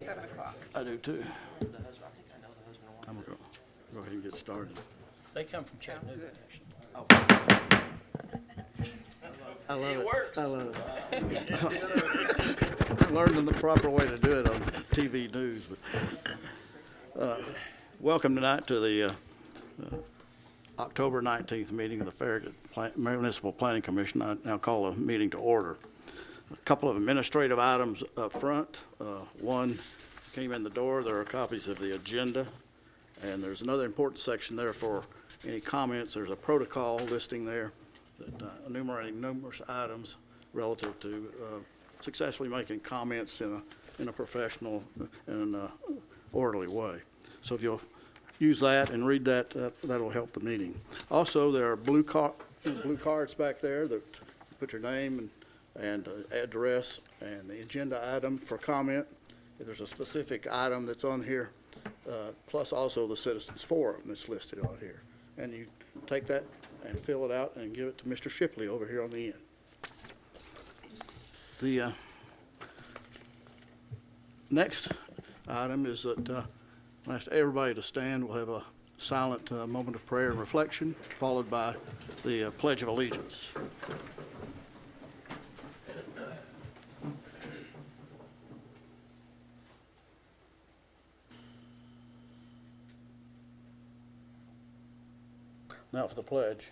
7 o'clock. I do too. The husband, I think I know the husband and wife. I'm gonna go ahead and get started. They come from Sounds Chattanooga, good. actually. I love It works. I love it. I learned the proper way to do it on TV news. But, welcome tonight to the October 19th meeting of the Farragut Municipal Planning Commission. I now call the meeting to order. A couple of administrative items up front. One came in the door. There are copies of the agenda. And there's another important section there for any comments. There's a protocol listing there that enumerating numerous items relative to successfully making comments in a professional and orderly way. So if you'll use that and read that, that'll help the meeting. Also, there are blue cards back there that put your name and address and the agenda item for comment. If there's a specific item that's on here, plus also the citizens forum that's listed on here. And you take that and fill it out and give it to Mr. Shipley over here on the end. The next item is that I'll ask everybody to stand. We'll have a silent moment of prayer and reflection, followed by the Pledge of Allegiance. Now for the pledge.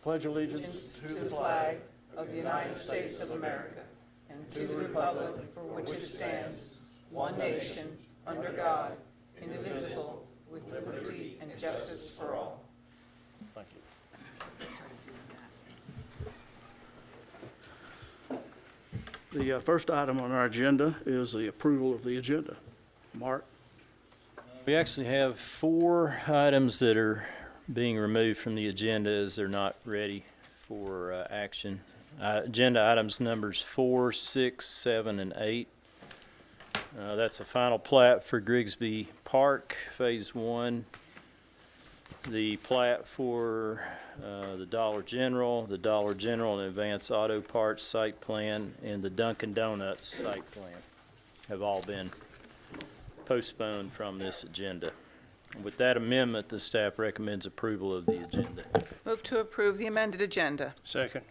Pledge allegiance To the flag of the United States of America and to the republic for which it stands, one nation, under God, indivisible, with liberty and justice for all. Thank you. The first item on our agenda is the approval of the agenda. Mark? We actually have 4 items that are being removed from the agenda as they're not ready for action. Agenda items numbers 4, 6, 7, and 8. That's a final plat for Grigsby Park, Phase 1. The plat for the Dollar General and Advanced Auto Parts site plan, and the Dunkin' Donuts site plan have all been postponed from this agenda. With that amendment, the staff recommends approval of the agenda. Move to approve the amended agenda. Second.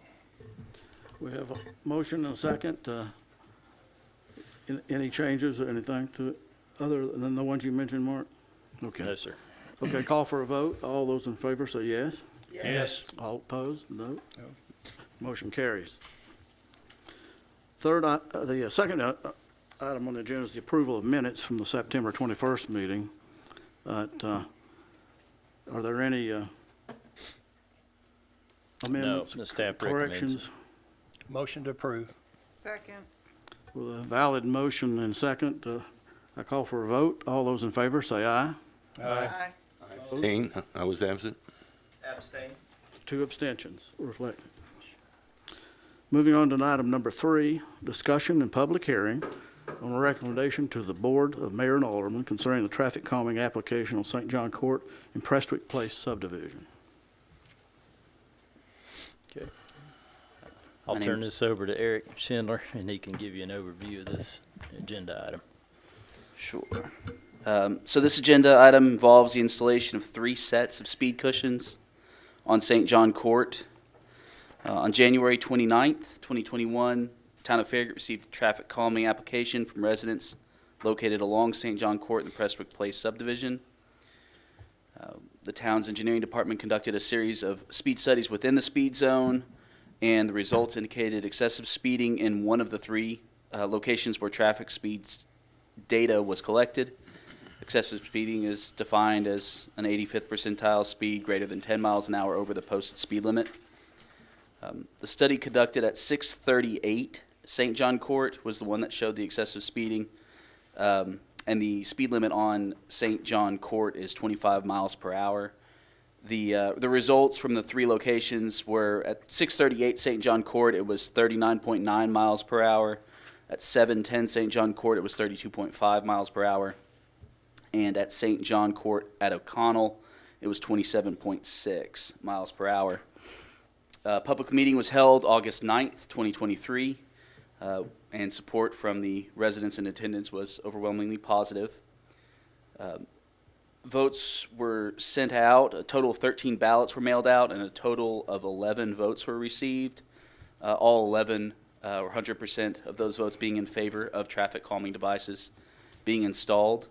We have a motion and a second. Any changes or anything to it, other than the ones you mentioned, Mark? Okay. No, sir. Okay, call for a vote. All those in favor say yes. Yes. All opposed? No. Motion carries. The second item on the agenda is the approval of minutes from the September 21st meeting. Are there any amendments, the staff corrections? Motion to approve. Second. With a valid motion and second, I call for a vote. All those in favor say aye. Aye. Abstain. I was absent. Abstain. 2 abstentions reflected. Moving on to item number 3, discussion and public hearing on a recommendation to the Board of Mayor and Aldermen concerning the traffic calming application on St. John Court in Prestwick Place subdivision. Okay. I'll turn this over to Eric Schindler, and he can give you an overview of this agenda item. Sure. So this agenda item involves the installation of 3 sets of speed cushions on St. John Court. On January 29th, 2021, Town of Farragut received a traffic calming application from residents located along St. John Court in the Prestwick Place subdivision. The town's engineering department conducted a series of speed studies within the speed zone, and the results indicated excessive speeding in one of the 3 locations where traffic speeds data was collected. Excessive speeding is defined as an 85th percentile speed greater than 10 miles an hour over the posted speed limit. The study conducted at 638 St. John Court was the one that showed the excessive speeding, and the speed limit on St. John Court is 25 miles per hour. The results from the 3 locations were at 638 St. John Court, it was 39.9 miles per hour. At 710 St. John Court, it was 32.5 miles per hour. And at St. John Court at O'Connell, it was 27.6 miles per hour. Public meeting was held August 9th, 2023. and support from the residents and attendants was overwhelmingly positive. Votes were sent out. A total of 13 ballots were mailed out, and a total of 11 votes were received. All 11, or 100% of those votes being in favor of traffic calming devices being installed.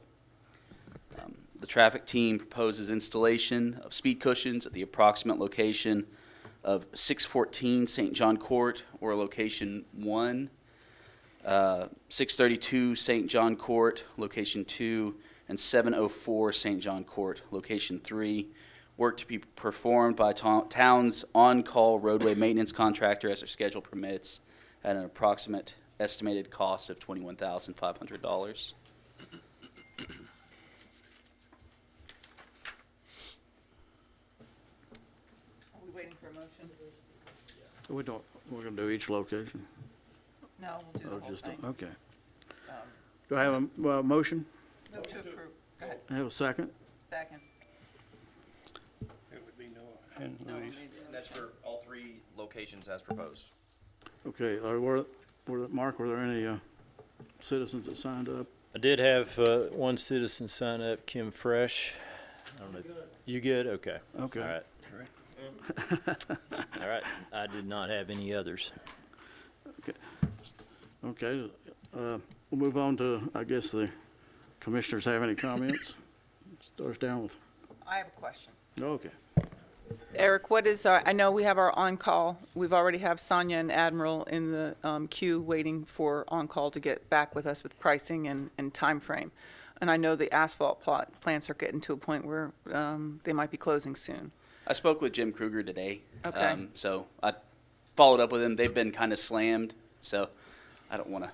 The traffic team proposes installation of speed cushions at the approximate location of 614 St. John Court, or location 1, 632 St. John Court, location 2, and 704 St. John Court, location 3. Work to be performed by town's on-call roadway maintenance contractor as their schedule permits at an approximate estimated cost of $21,500. Are we waiting for a motion? We're gonna do each location? No, we'll do the whole thing. Okay. Um, Do I have a motion? Move to approve. Go ahead. I have a second? Second. It would be Noah and No, we Louise. made the And that's motion. for all three locations as proposed. Okay, Mark, were there any citizens that signed up? I did have one citizen sign up, Kim Fresh. I don't know. You good? Okay. Okay. All right. All right. I did not have any others. Okay, we'll move on to, I guess, the commissioners have any comments? Starts down with, I have a question. okay. Eric, what is our, I know we have our on-call. We've already have Sonia and Admiral in the queue waiting for on-call to get back with us with pricing and time frame. And I know the asphalt plants are getting to a point where they might be closing soon. I spoke with Jim Kruger today. Okay. So I followed up with him. They've been kind of slammed, so I don't want to.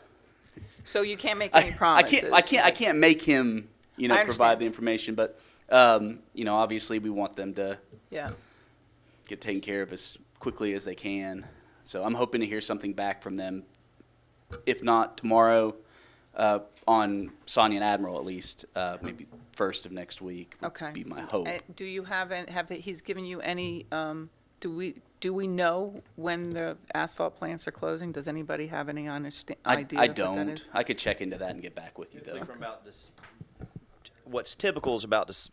So you can't make any promises? I can't make him, I provide understand. the information, but, obviously we want them to Yeah. get taken care of as quickly as they can. So I'm hoping to hear something back from them, if not tomorrow, on Sonia and Admiral at least, maybe first of next week would Okay. be my hope. Do you he's given you any, do we know when the asphalt plants are closing? Does anybody have any idea I of what that don't. is? I could check into that and get back with you, though. From about this, what's typical is about this.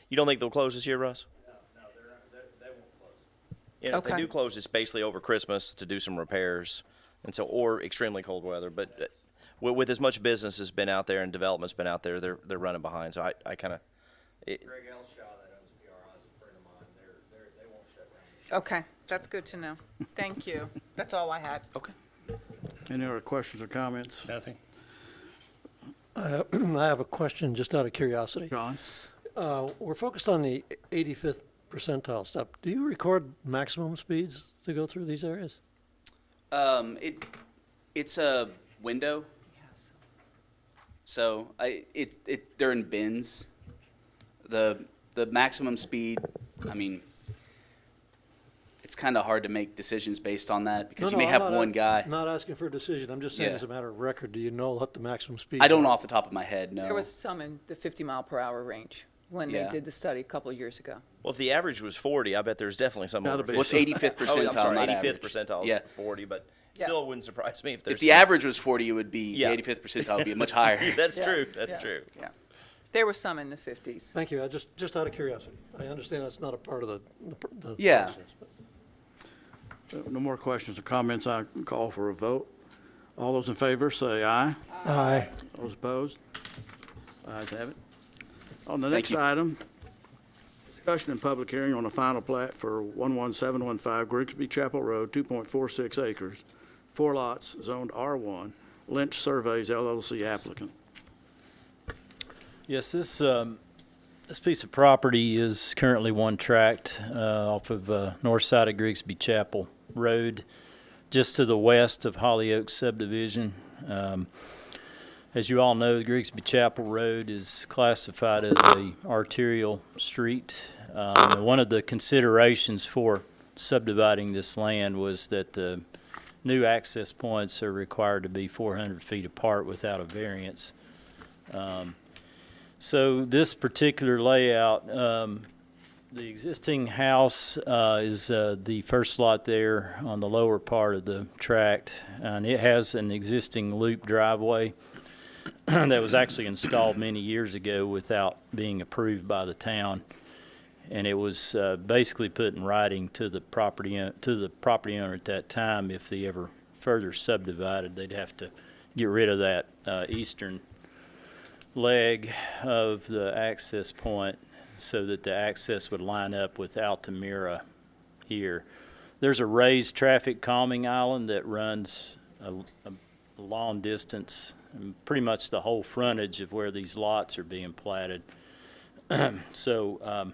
You don't think they'll close this year, Russ? No, they won't close. Yeah, if they Okay. do close, it's basically over Christmas to do some repairs, and so or extremely cold weather. But with as much business has been out there and development's been out there, they're running behind. So I kind of. Greg Elshaw that owns PRI is a friend of mine. They won't shut down. Okay, that's good to know. Thank you. That's all I had. Okay. Any other questions or comments? Nothing. I have a question just out of curiosity. John? We're focused on the 85th percentile stuff. Do you record maximum speeds to go through these areas? It's a window. So they're in bins. The maximum speed, I mean, it's kind of hard to make decisions based on that because you may have one guy. I'm not asking for a decision. I'm just saying Yeah. as a matter of record, do you know what the maximum speed I don't off the top of my head, no. There was some in the 50-mile-per-hour range when they Yeah. did the study a couple of years ago. Well, if the average was 40, I bet there's definitely some Gotta over be. 50. What's 85th percentile, Oh, I'm sorry, not 85th average. percentile is Yeah. 40, but Yeah. still it wouldn't surprise me if there's If the some- average was 40, it would be, Yeah. the 85th percentile would be much higher. That's Yeah, true. That's yeah, true. Yeah. There were some in the 50s. Thank you. Just out of curiosity. I understand that's not a part of the Yeah. process. But No more questions or comments. I call for a vote. All those in favor, say aye. Aye. Those opposed? Ayes have it. On the Thank next you. item, discussion and public hearing on a final plat for 11715 Grigsby Chapel Road, 2.46 acres, 4 lots, zoned R1, Lynch Surveys LLC applicant. Yes, this piece of property is currently one tract off of north side of Grigsby Chapel Road, just to the west of Hollyoaks subdivision. As you all know, Grigsby Chapel Road is classified as a arterial street. And one of the considerations for subdividing this land was that the new access points are required to be 400 feet apart without a variance. So this particular layout The existing house is the first lot there on the lower part of the tract, and it has an existing loop driveway that was actually installed many years ago without being approved by the town. And it was basically put in writing to the property owner at that time. If they ever further subdivided, they'd have to get rid of that eastern leg of the access point so that the access would line up with Altamira here. There's a raised traffic calming island that runs a long distance, and pretty much the whole frontage of where these lots are being platted. So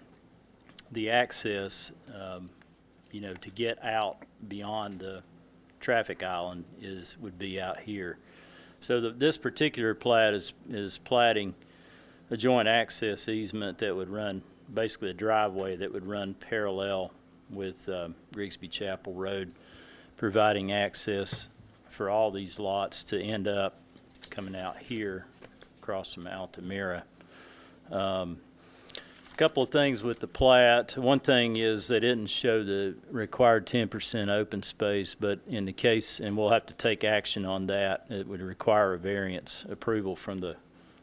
the access, to get out beyond the traffic island would be out here. So this particular plat is platting a joint access easement that would run, basically a driveway that would run parallel with Grigsby Chapel Road, providing access for all these lots to end up coming out here across from Altamira. Couple of things with the plat. One thing is they didn't show the required 10% open space, but in the case, and we'll have to take action on that, it would require a variance approval from the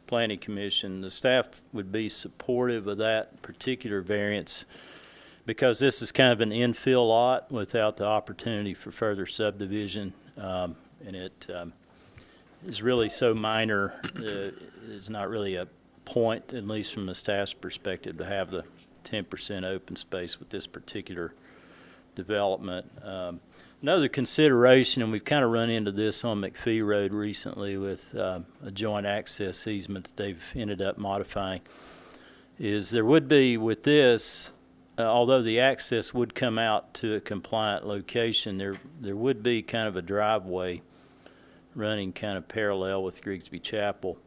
Planning Commission. The staff would be supportive of that particular variance because this is kind of an infill lot without the opportunity for further subdivision, and it is really so minor, it's not really a point, at least from the staff's perspective, to have the 10% open space with this particular development. Another consideration, and we've kind of run into this on McPhee Road recently with a joint access easement that they've ended up modifying, is there would be with this, although the access would come out to a compliant location, there would be kind of a driveway running kind of parallel with Grigsby Chapel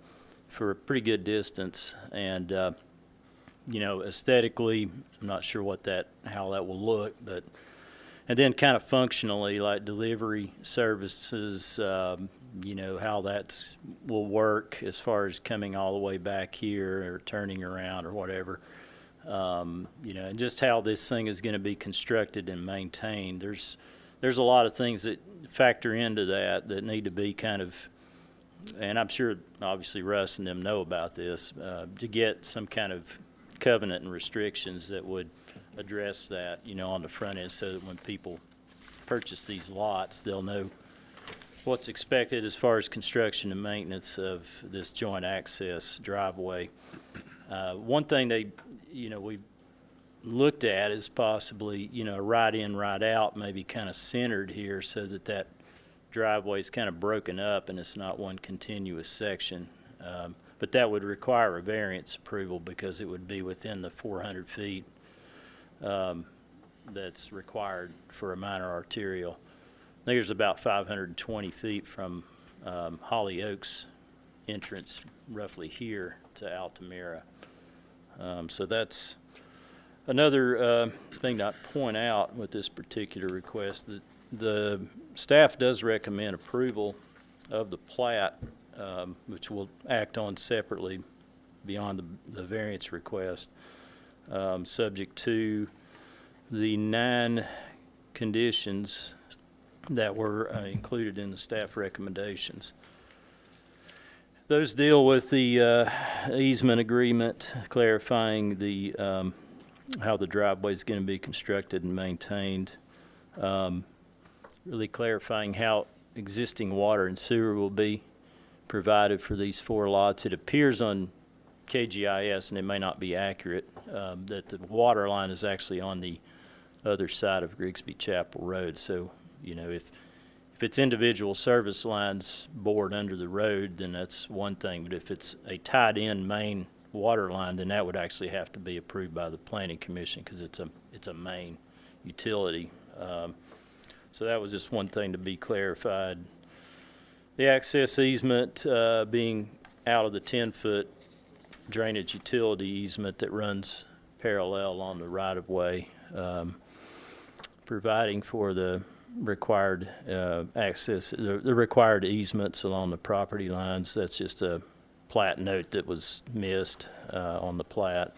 for a pretty good distance, and aesthetically, I'm not sure how that will look, but and then kind of functionally, like delivery services, how that's will work as far as coming all the way back here or turning around or whatever, and just how this thing is going to be constructed and maintained. There's a lot of things that factor into that need to be kind of. And I'm sure, obviously, Russ and them know about this, to get some kind of covenant and restrictions that would address that, on the front end, so that when people purchase these lots, they'll know what's expected as far as construction and maintenance of this joint access driveway. One thing we looked at is possibly, right in, right out, maybe kind of centered here so that driveway is kind of broken up and it's not one continuous section. But that would require a variance approval because it would be within the 400 feet that's required for a minor arterial. I think there's about 520 feet from Holly Oaks entrance roughly here to Altamira. So that's another thing to point out with this particular request, that the staff does recommend approval of the plat, which we'll act on separately beyond the variance request, subject to the 9 conditions that were included in the staff recommendations. Those deal with the easement agreement, clarifying the how the driveway is going to be constructed and maintained. Really clarifying how existing water and sewer will be provided for these 4 lots. It appears on KGIS, and it may not be accurate, that the water line is actually on the other side of Grigsby Chapel Road. So, if it's individual service lines bored under the road, then that's one thing. But if it's a tied-in main water line, then that would actually have to be approved by the Planning Commission because it's a main utility. So that was just one thing to be clarified. The access easement being out of the 10-foot drainage utility easement that runs parallel on the right-of-way, providing for the required access, the required easements along the property lines. That's just a plat note that was missed on the plat.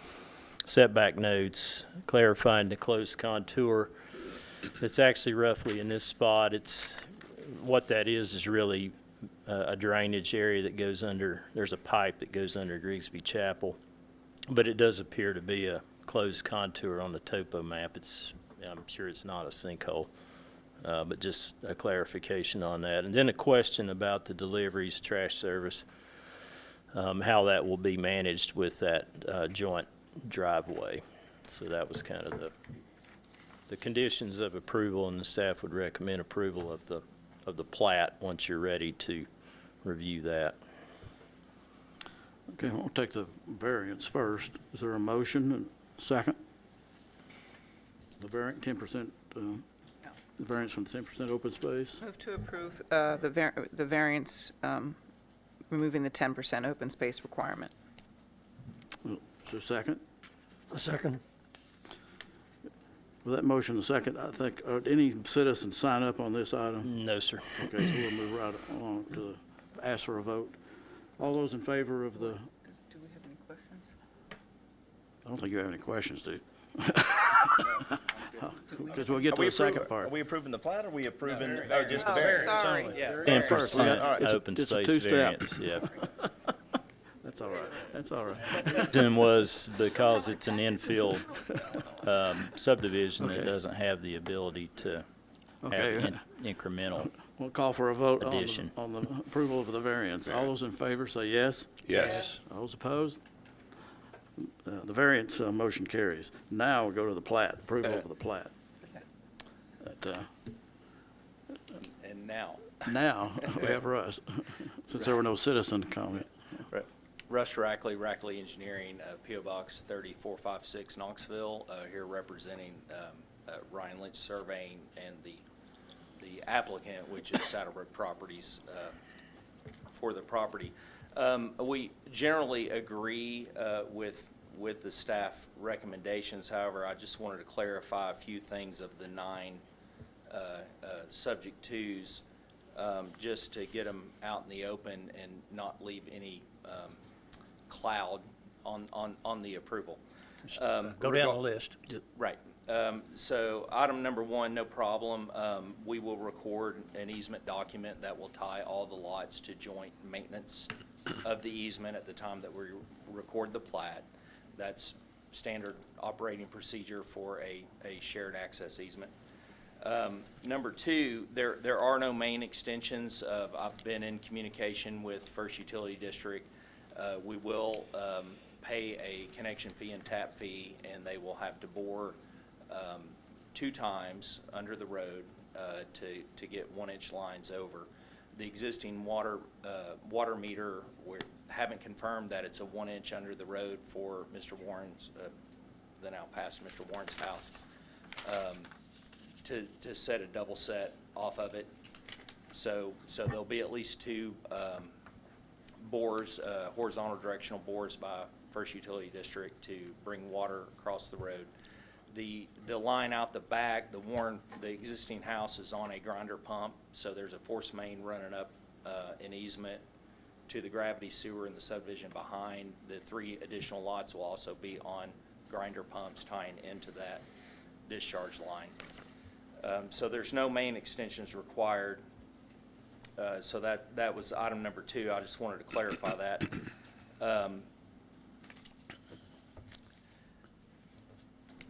setback notes clarifying the closed contour. It's actually roughly in this spot. What that is really a drainage area that goes under, there's a pipe that goes under Grigsby Chapel, but it does appear to be a closed contour on the topo map. I'm sure it's not a sinkhole, but just a clarification on that. And then a question about the deliveries, trash service, how that will be managed with that joint driveway. So that was kind of the conditions of approval, and the staff would recommend approval of the plat once you're ready to review that. Okay, we'll take the variance first. Is there a motion and second? The variant, 10%, the variance from 10% open space? Move to approve the variance, removing the 10% open space requirement. Is there a second? A second. With that motion, the second, I think, any citizens sign up on this item? No, sir. Okay, so we'll move right along to ask for a vote. All those in favor of the, Do we have any questions? I don't think you have any questions, do you? Because we'll get Are to we the second approving, part. are we approving the plat or are we approving, just the Oh, variance? sorry. Yeah. First, we 10% got- it's a- open it's a space two-step. variance, yeah. That's all right, that's all right. Reason was because it's an infill subdivision that Okay. doesn't have the ability to have Okay, incremental. we'll call for a vote Addition. on the approval of the variance. All those in favor say yes. Yes. All those opposed? The variance motion carries. Now we'll go to the plat, approval of the plat. And now, Now, we have Russ, since there were no citizen comment. Russ Rackley, Rackley Engineering, P.O. Box 3456, Knoxville, here representing Ryan Lynch Surveying and the applicant, which is Saddlebrook Properties, for the property. We generally agree with the staff recommendations. However, I just wanted to clarify a few things of the 9 subject twos, just to get them out in the open and not leave any cloud on the approval. Go down the list. Right. So item number 1, no problem. We will record an easement document that will tie all the lots to joint maintenance of the easement at the time that we record the plat. That's standard operating procedure for a shared access easement. Number 2, there are no main extensions. I've been in communication with First Utility District. We will pay a connection fee and tap fee, and they will have to bore 2 times under the road to get 1-inch lines over. The existing water meter, we haven't confirmed that it's a 1-inch under the road for Mr. Warren's, the now past Mr. Warren's house, to set a double set off of it. So there'll be at least 2 bores, horizontal directional bores by First Utility District to bring water across the road. The line out the back, the existing house is on a grinder pump, so there's a force main running up an easement to the gravity sewer in the subdivision behind. The 3 additional lots will also be on grinder pumps tying into that discharge line. So there's no main extensions required. So that was item number 2. I just wanted to clarify that.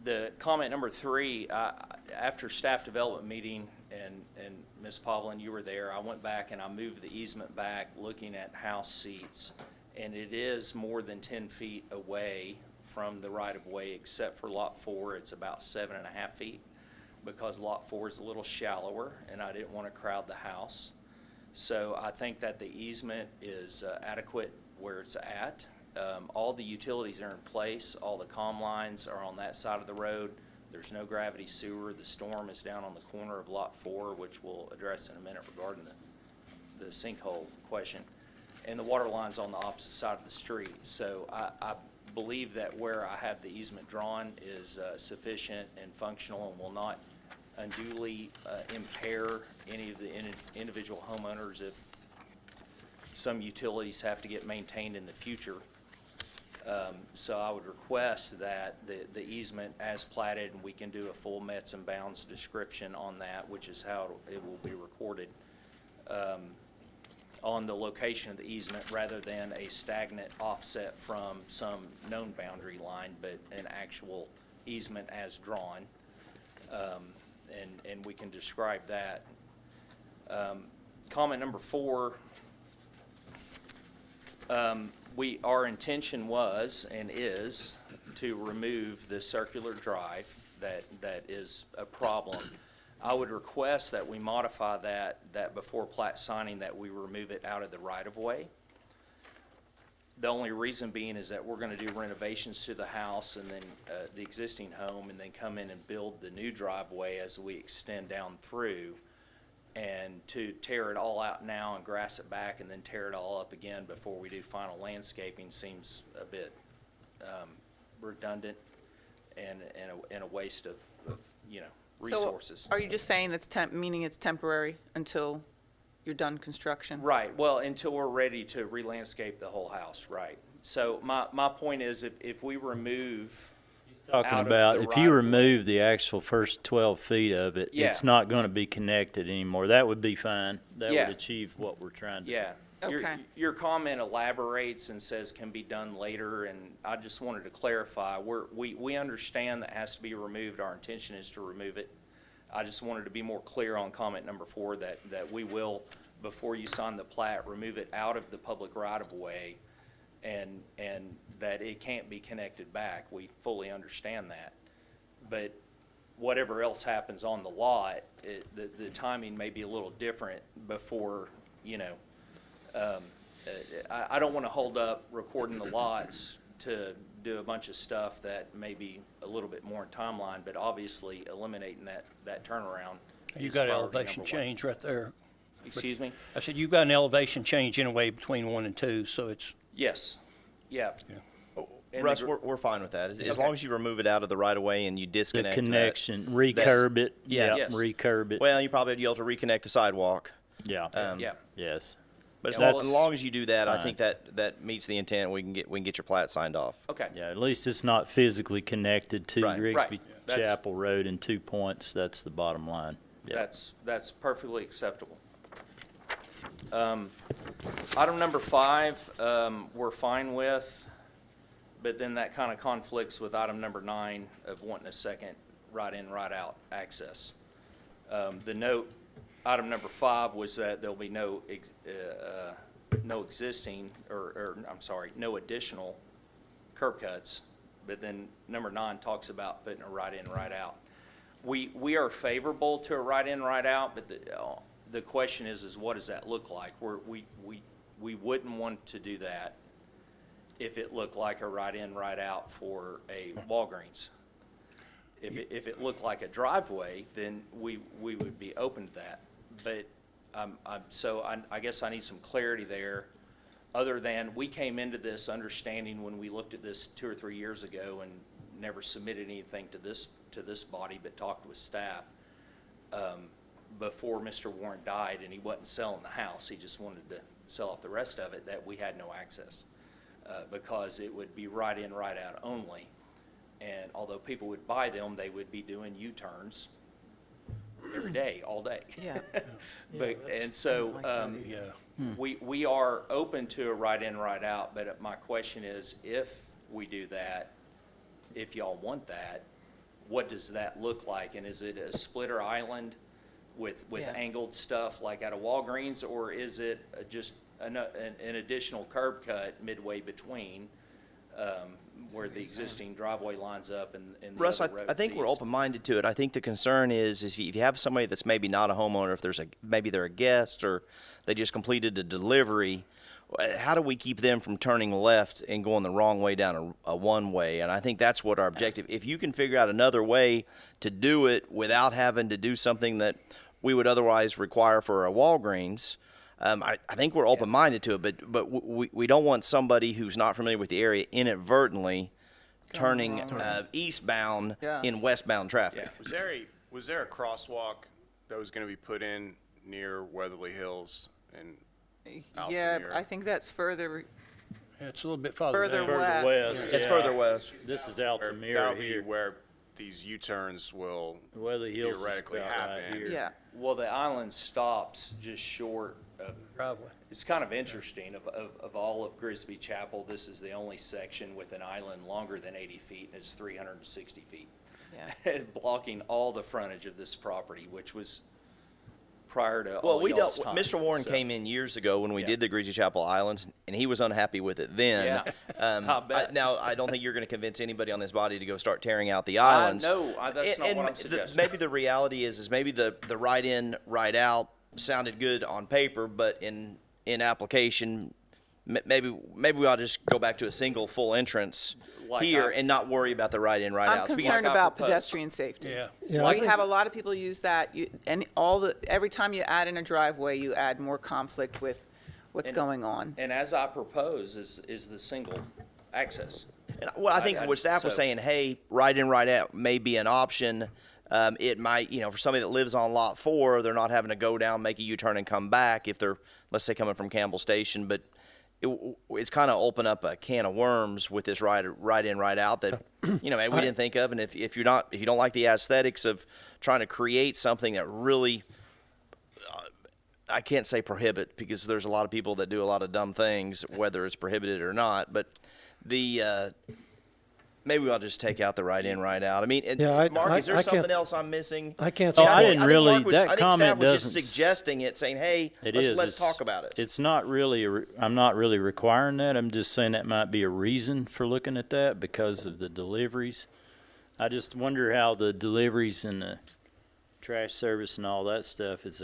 The comment number 3, after staff development meeting, and Ms. Pavlin, you were there, I went back and I moved the easement back looking at house seats. And it is more than 10 feet away from the right-of-way, except for Lot 4, it's about 7.5 feet, because Lot 4 is a little shallower, and I didn't want to crowd the house. So I think that the easement is adequate where it's at. All the utilities are in place. All the comm lines are on that side of the road. There's no gravity sewer. The storm is down on the corner of Lot 4, which we'll address in a minute regarding the sinkhole question. And the water line's on the opposite side of the street. So I believe that where I have the easement drawn is sufficient and functional and will not unduly impair any of the individual homeowners if some utilities have to get maintained in the future. So I would request that the easement as platted, and we can do a full Mets and bounds description on that, which is how it will be recorded, on the location of the easement rather than a stagnant offset from some known boundary line, but an actual easement as drawn. And we can describe that. Comment number 4, our intention was and is to remove the circular drive that is a problem. I would request that we modify that before plat signing, that we remove it out of the right-of-way. The only reason being is that we're gonna do renovations to the house and then, the existing home, and then come in and build the new driveway as we extend down through. And to tear it all out now and grass it back and then tear it all up again before we do final landscaping seems a bit, redundant and a waste of, resources. So are you just saying it's meaning it's temporary until you're done construction? Right, well, until we're ready to re-landscape the whole house, right. So my point is, if we remove Talking out of about, the if you right-of-way- remove the actual first 12 feet of it, Yeah. it's not going to be connected anymore. That would be fine. That Yeah. would achieve what we're trying to do. Yeah. Okay. Your comment elaborates and says can be done later, and I just wanted to clarify, we understand that has to be removed, our intention is to remove it. I just wanted to be more clear on comment number 4, that we will, before you sign the plat, remove it out of the public right-of-way, and that it can't be connected back. We fully understand that. But whatever else happens on the lot, the timing may be a little different before, I don't want to hold up recording the lots to do a bunch of stuff that may be a little bit more in timeline, but obviously eliminating that turnaround. You is got an priority elevation number one. change right there. Excuse me? I said, you've got an elevation change anyway between 1 and 2, so it's, Yes, yeah. And Russ, the we're fine with that. As Okay. long as you remove it out of the right of way and you The disconnect that. connection, recurb it. yeah. Yeah, Yes. recurb it. Well, you probably be able to reconnect the sidewalk. Yeah, Yeah. yes. But as Yeah, long, well, as long as you do that, I fine. think that meets the intent. We can get your plat signed off. Okay. Yeah, at least it's not physically connected to Right. Grigsby Right. That's- Chapel Road in 2 points. That's the bottom line. Yeah. That's perfectly acceptable. Item number 5, we're fine with, but then that kind of conflicts with item number 9 of wanting a second right-in, right-out access. The note, item number 5 was that there'll be no existing, no additional curb cuts, but then number 9 talks about putting a right-in, right-out. We are favorable to a right-in, right-out, but the question is what does that look like? We wouldn't want to do that if it looked like a right-in, right-out for a Walgreens. If it looked like a driveway, then we would be open to that. But I guess I need some clarity there, other than we came into this understanding when we looked at this 2 or 3 years ago and never submitted anything to this body, but talked with staff before Mr. Warren died, and he wasn't selling the house. He just wanted to sell off the rest of it, that we had no access because it would be right-in, right-out only. And although people would buy them, they would be doing U-turns every day, all day. Yeah. And so yeah. we are open to a right-in, right-out, but my question is, if we do that, if y'all want that, what does that look like? And is it a splitter island with Yeah. angled stuff like at a Walgreens, or is it just an additional curb cut midway between where the existing driveway lines up and the Russ, other road I think to we're the east? open-minded to it. I think the concern is if you have somebody that's maybe not a homeowner, if maybe they're a guest or they just completed a delivery, how do we keep them from turning left and going the wrong way down a one-way? And I think that's what our objective. If you can figure out another way to do it without having to do something that we would otherwise require for a Walgreens, I think we're open-minded to it, but we don't want somebody who's not familiar with the area inadvertently turning eastbound Yeah. in westbound traffic. Yeah. Was there a crosswalk that was going to be put in near Weatherly Hills and out to Yeah, near- I think that's further It's a little bit farther Further down. west. It's yeah. further west. This is That'll Altamira be here. where these U-turns will Weatherly Hills is theoretically about right happen. here. Yeah. Well, the island stops just short of, Driveway. it's kind of interesting, of all of Grisby Chapel, this is the only section with an island longer than 80 feet, and it's 360 feet. Yeah. Blocking all the frontage of this property, which was prior to Well, all we y'all's dealt, time. Mr. Warren So, came in years ago when we Yeah. did the Greasy Chapel Islands, and he was unhappy with it then. Yeah, I bet. Now, I don't think you're going to convince anybody on this body to go start tearing out the I islands. know, that's not what I'm the- suggesting. Maybe the reality is maybe the right in, right out sounded good on paper, but in application, maybe we ought to just go back to a single full entrance Like here I- and not worry about the right in, right I'm out. concerned I about proposed. pedestrian safety. Yeah. Yeah, I We think- have a lot of people use that, and every time you add in a driveway, you add more conflict with what's And- going on. And as I propose is the single access. Well, I think I- what staff was so- saying, hey, right in, right out may be an option. It might, for somebody that lives on lot 4, they're not having to go down, make a U-turn and come back if they're, let's say, coming from Campbell Station. But it's kind of open up a can of worms with this right in, right out that, maybe we didn't think of. And if you don't like the aesthetics of trying to create something that really, I can't say prohibit because there's a lot of people that do a lot of dumb things, whether it's prohibited or not. But maybe we ought to just take out the right in, right out. I mean, Yeah, Mark, is there I something can't- else I'm missing? I can't. Oh, support- I didn't really- Mark was- that I think comment staff was just doesn't s- suggesting it, saying, "Hey, It let's is. It's- talk about it." It's not really, I'm not really requiring that. I'm just saying that might be a reason for looking at that because of the deliveries. I just wonder how the deliveries and the trash service and all that stuff is,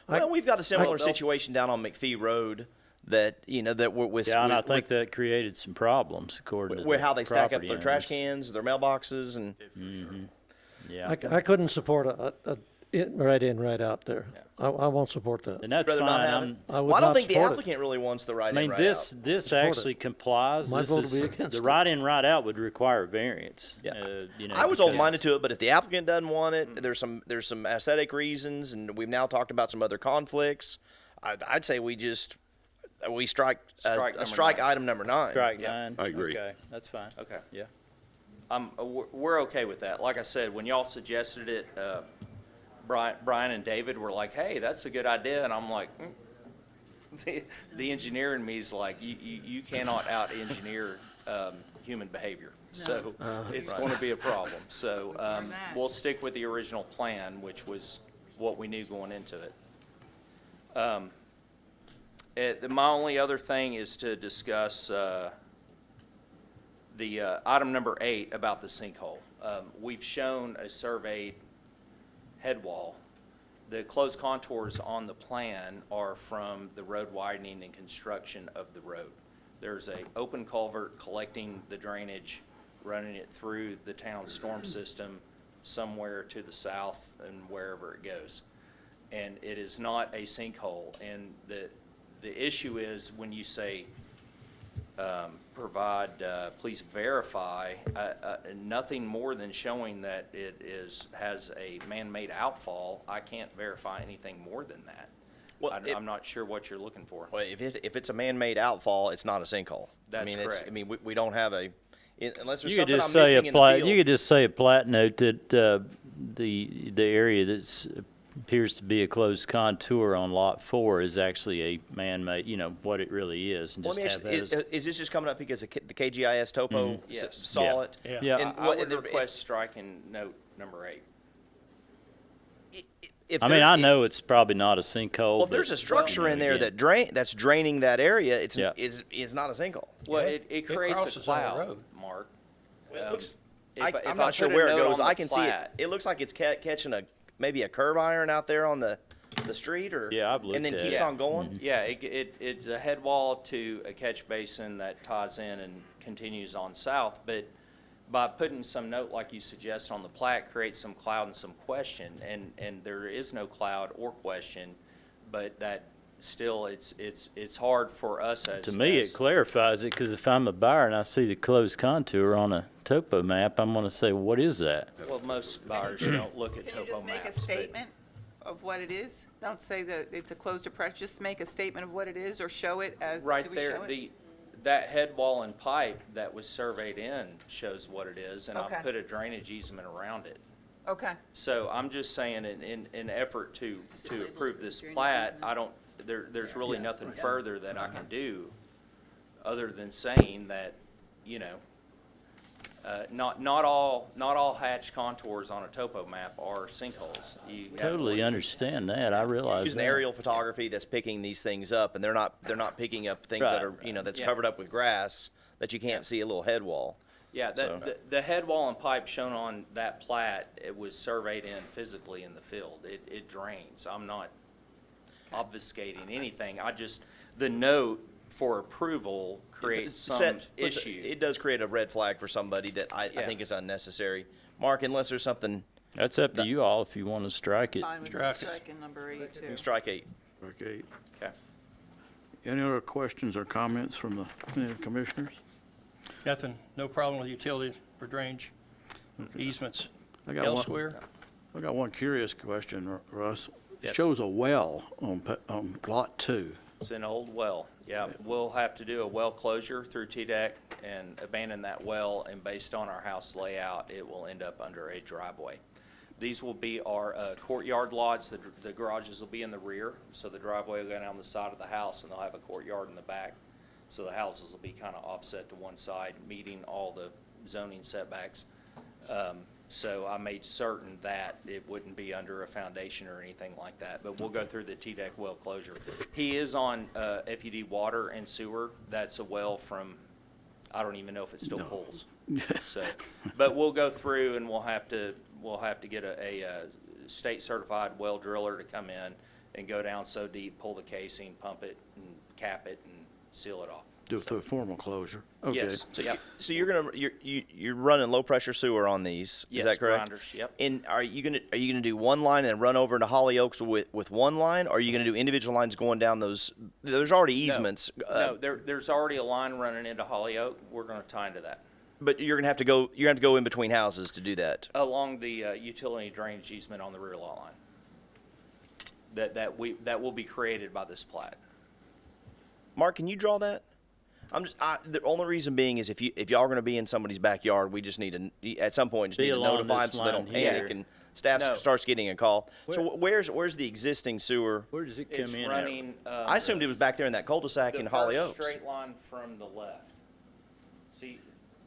Well, we've got a similar situation down on McPhee Road that that we're with. yeah, and I with- think that created some problems according to where the how they stack up property their trash owners. cans, their mailboxes, and Yeah, I couldn't support a right in, right out there. I won't support that. and that's rather not have fine. it. I would Well, I don't not think the support it. applicant really wants the right I in, mean, right this out. this Support actually it. complies. My This vote would is be against the it. right in, right out would require variance. Yeah. because- I was open-minded to it, but if the applicant doesn't want it, there's some aesthetic reasons, and we've now talked about some other conflicts. I'd say we strike Strike number 9. item number 9. Strike Yeah. 9. I agree. Okay, that's fine. Okay. Yeah. We're okay with that. Like I said, when y'all suggested it, Brian and David were like, hey, that's a good idea, and I'm like, the engineer in me is like, you cannot out-engineer human behavior. So it's going to be a problem. So we'll stick with the original plan, which was what we knew going into it. My only other thing is to discuss the item number 8 about the sinkhole. We've shown a surveyed head wall. The closed contours on the plan are from the road widening and construction of the road. There's a open culvert collecting the drainage, running it through the town storm system somewhere to the south and wherever it goes. And it is not a sinkhole. And the issue is when you say provide, please verify, nothing more than showing that it has a man-made outfall, I can't verify anything more than that. Well, I'm not sure what you're looking for. Well, if it's a man-made outfall, it's not a sinkhole. That's correct. We don't have unless there's You could something just I'm say missing a in the plat. field. You could just say a plat note that the area that's appears to be a closed contour on lot 4 is actually a man-made. What it really is, and Well, just let me have ask, that as. is this just coming up because the KGIS topo Yes. saw Yeah. it? Yeah. Yeah. And I what- would the- request striking note number 8. if I mean, there- I know it's probably not a sinkhole. Well, if there's a but, structure in there again, that's draining that area, it's Yeah. is not a sinkhole. Well, Yeah, it it creates a crosses on the cloud, road. Mark. It looks. If I'm I not sure put a where it note goes. on I the can plat- see it. It looks like it's catching maybe a curb iron out there on the street, or Yeah, I've looked and then at keeps it. on going. Yeah, it's a head wall to a catch basin that ties in and continues on south, but by putting some note like you suggest on the plat, creates some cloud and some question, and there is no cloud or question, but that still, it's hard for us as. To me, it clarifies it because if I'm a buyer and I see the closed contour on a topo map, I'm going to say, "What is that?" Well, most buyers don't look at Can you topo just make a maps, but- statement of what it is? Don't say that it's a closed approach, just make a statement of what it is or show it as, do Right we there, show it? that head wall and pipe that was surveyed in shows what it is, and Okay. I've put a drainage easement around it. Okay, So I'm just saying, in effort to approve this plat, I don't, there's really nothing further that I can do other than saying that, you know, not all hatched contours on a topo map are sinkholes. You have to Totally leave- understand that, I realize Using that. aerial photography that's picking these things up, and they're not picking up things that are, that's Yeah. covered up with grass that you can't see a little head wall. Yeah, So- the head wall and pipe shown on that plat, it was surveyed in physically in the field. It drains. I'm not obfuscating anything. The note for approval creates some issue. It does create a red flag for somebody that I Yeah. think is unnecessary. Mark, unless there's something, That's up to you all if you want to strike it. fine with Strike it. striking number 8 you too. can strike 8. Okay. Okay. Any other questions or comments from the commissioners? Nothing, no problem with utilities for drainage easements I got one. elsewhere. I got one curious question, Russ. It Yes. shows a well on lot 2. It's an old well, yeah. We'll have to do a well closure through TDEC and abandon that well, and based on our house layout, it will end up under a driveway. These will be our courtyard lots. The garages will be in the rear, so the driveway will go down the side of the house, and they'll have a courtyard in the back. So the houses will be kind of offset to one side, meeting all the zoning setbacks. So I made certain that it wouldn't be under a foundation or anything like that, but we'll go through the TDEC well closure. He is on FUD water and sewer. That's a well from, I don't even know if it still pulls. So, but we'll go through and we'll have to get a state certified well driller to come in and go down so deep, pull the casing, pump it, and cap it, and seal it off. Do it through a formal closure. Okay. Yes, yep. So you're running low pressure sewer on these, Yes, is that correct? grinders, yep. And are you gonna do one line and run over into Hollyoaks with one line, or are you gonna do individual lines going down those? There's already easements. No, there's already a line running into Hollyoak. We're gonna tie into that. But you're gonna have to go in between houses to do that. Along the utility drainage easement on the rear lot line. That will be created by this plat. Mark, can you draw that? The only reason being is if y'all are gonna be in somebody's backyard, we just need to, at some point, just Be need to along notify them this so they don't line here. panic and staff No. starts getting a call. So where's the existing sewer? Where does it It's come in at? running. I assumed it was back there in that cul-de-sac in The Hollyoaks. first straight line from the left. See?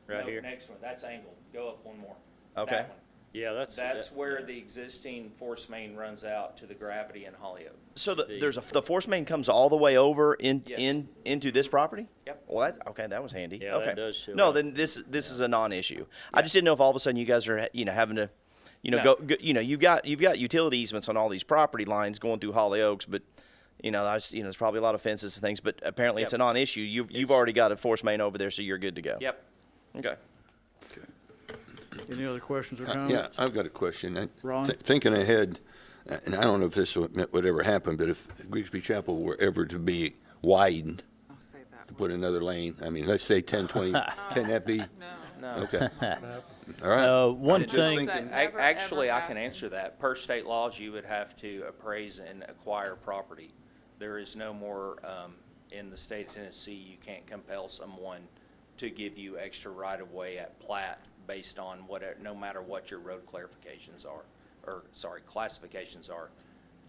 Right no, here? Next one, that's angled. Go up one more. Okay. That one. Yeah, That's where the existing force main runs out to the gravity in Hollyoak. So the force main comes all the way over Yes. into this property? Yep. Well, that was handy. Yeah, okay. that does show No, up. then this is a non-issue. I just didn't know if all of a sudden you guys are having to, No. you've got utility easements on all these property lines going through Hollyoaks, but there's probably a lot of fences and things, but apparently it's a Yep. non-issue. You've already got a force main over there, so you're good to go. Yep. Okay. Any other questions or Yeah, comments? I've got a question. Ron? Thinking ahead, and I don't know if this would ever happen, but if Grigsby Chapel were ever to be widened, I'll say that to one. put another lane, I mean, let's say 10, 20, can that be? No. Okay. All right. One Just thing, thinking- Never, Actually, ever I can answer that. Per state laws, you would have to appraise and acquire property. There is no more, in the state of Tennessee, you can't compel someone to give you extra right-of-way at plat based on no matter what your road classifications are.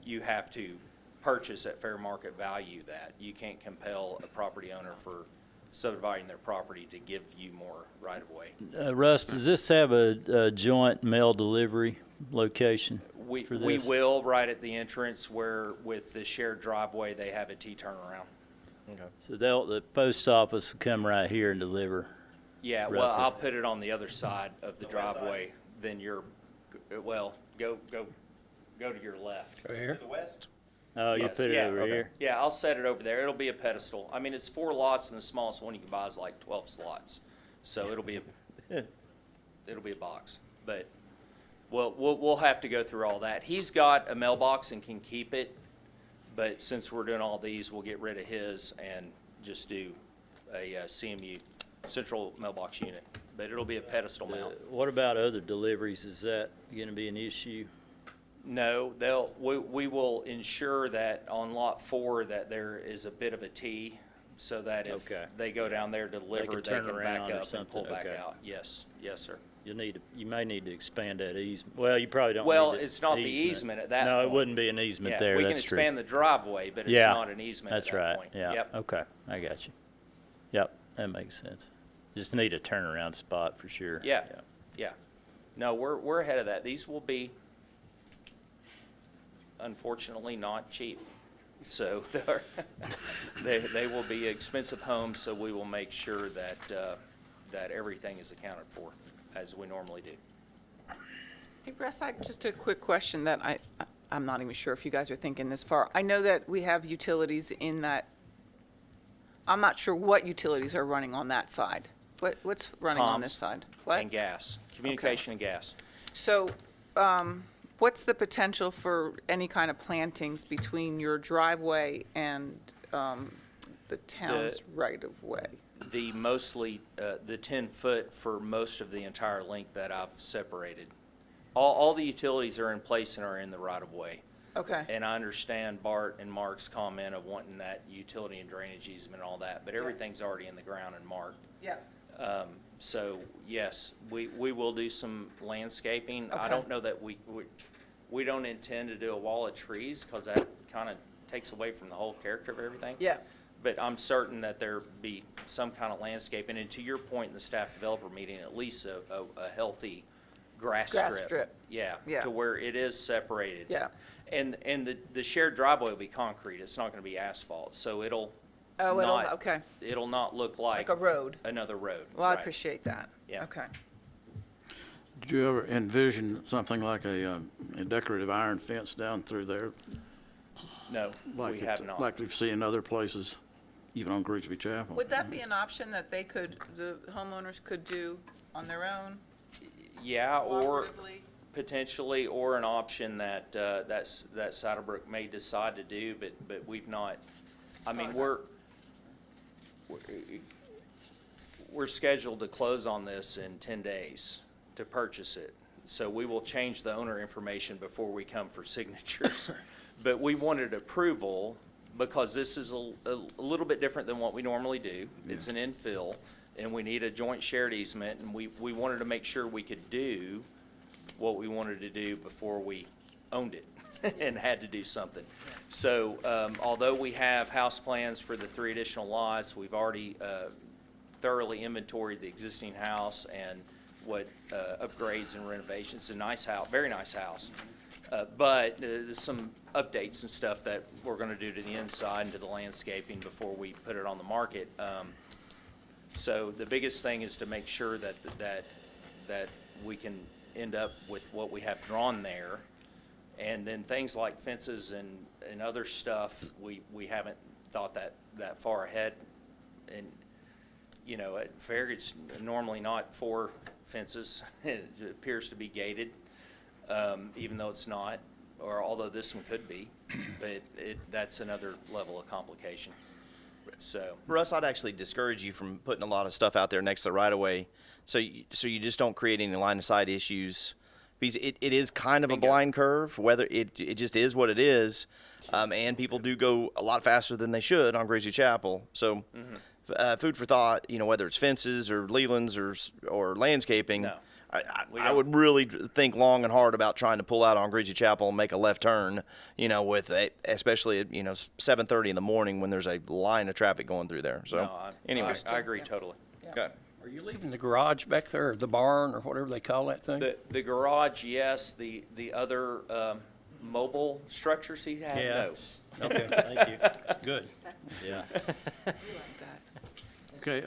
You have to purchase at fair market value that. You can't compel a property owner for subdividing their property to give you more right-of-way. Russ, does this have a joint mail delivery location We for this? will, right at the entrance where with the shared driveway, they have a T-turnaround. So the post office will come right here and deliver. Yeah, well, Roughly. I'll put it on the other side of the driveway, then go to your left. Right here? the west. Oh, you Yes, put it yeah, over okay. here? Yeah, I'll set it over there. It'll be a pedestal. I mean, it's 4 lots, and the smallest one you can buy is like 12 slots. So it'll be a box. But we'll have to go through all that. He's got a mailbox and can keep it, but since we're doing all these, we'll get rid of his and just do a CMU, central mailbox unit. But it'll be a pedestal mount. What about other deliveries? Is that going to be an issue? No, we will ensure that on lot 4 that there is a bit of a T so that if Okay. they go down there to deliver, could they turn can around back or up and pull something, back okay. out. Yes, yes, sir. You may need to expand that easement. Well, you probably don't Well, need the it's not the easement at that No, it point. wouldn't be an easement Yeah, there, we can that's true. expand the driveway, but it's Yeah, not an easement at that's that right, point. yeah, Yep. okay, I got you. Yep, that makes sense. Just need a turnaround spot for sure. Yeah, yeah. No, we're ahead of that. These will be, unfortunately, not cheap. So they will be expensive homes, so we will make sure that, that everything is accounted for as we normally do. Hey, Russ, just a quick question that I'm not even sure if you guys are thinking this far. I know that we have utilities in that, I'm not sure what utilities are running on that side. What's running on this Comms side? What? And gas, communication and gas. So, what's the potential for any kind of plantings between your driveway and the town's right-of-way? The mostly, the 10-foot for most of the entire length that I've separated. All the utilities are in place and are in the right-of-way. Okay, And I understand Bart and Mark's comment of wanting that utility and drainage easement and all that, but everything's already in the ground and marked. yeah. So, yes, we will do some landscaping. I Okay. don't know that we don't intend to do a wall of trees, because that kind of takes away from the whole character of everything. Yeah, But I'm certain that there be some kind of landscaping, and to your point in the staff developer meeting, at least a healthy grass strip. Grass strip. Yeah, Yeah. to where it is separated. yeah. And the shared driveway will be concrete, it's not gonna be asphalt, so it'll Oh, not, okay, it'll not look like like a road. another road. Well, I right. appreciate that. Yeah. Okay. Did you ever envision something like a decorative iron fence down through there? No, we have not. Like we've seen in other places, even on Grigsby Chapel? Would that be an option that the homeowners could do on their own? Yeah, or cooperatively? potentially, or an option that, that Saddlebrook may decide to do, but we've not, I mean, we're scheduled to close on this in 10 days to purchase it. So we will change the owner information before we come for signatures. But we wanted approval because this is a little bit different than what we normally do. It's an infill, and we need a joint shared easement, and we wanted to make sure we could do what we wanted to do before we owned it and had to do something. So, although we have house plans for the 3 additional lots, we've already thoroughly inventoried the existing house and what upgrades and renovations. A nice house, very nice house. But there's some updates and stuff that we're gonna do to the inside and to the landscaping before we put it on the market. So the biggest thing is to make sure that we can end up with what we have drawn there. And then things like fences and other stuff, we haven't thought that far ahead. And, you know, at Farragut's normally not 4 fences. It appears to be gated, even though it's not, or although this one could be, but that's another level of complication. So, Russ, I'd actually discourage you from putting a lot of stuff out there next to the right of way, so you just don't create any line of sight issues. Because it is kind of a blind curve, whether it just is what it is, and people do go a lot faster than they should on Grigsby Chapel. So, food for thought, you know, whether it's fences or Leland's or landscaping. No. I would really think long and hard about trying to pull out on Grigsby Chapel and make a left turn, you know, especially at, 7:30 in the morning when there's a line of traffic going through there. So, no, anyway. I agree totally. Okay. Are you leaving the garage back there, or the barn, or whatever they call that thing? The garage, yes. The other mobile structures he had, Yeah. no. Okay, Thank you, good. yeah. Okay,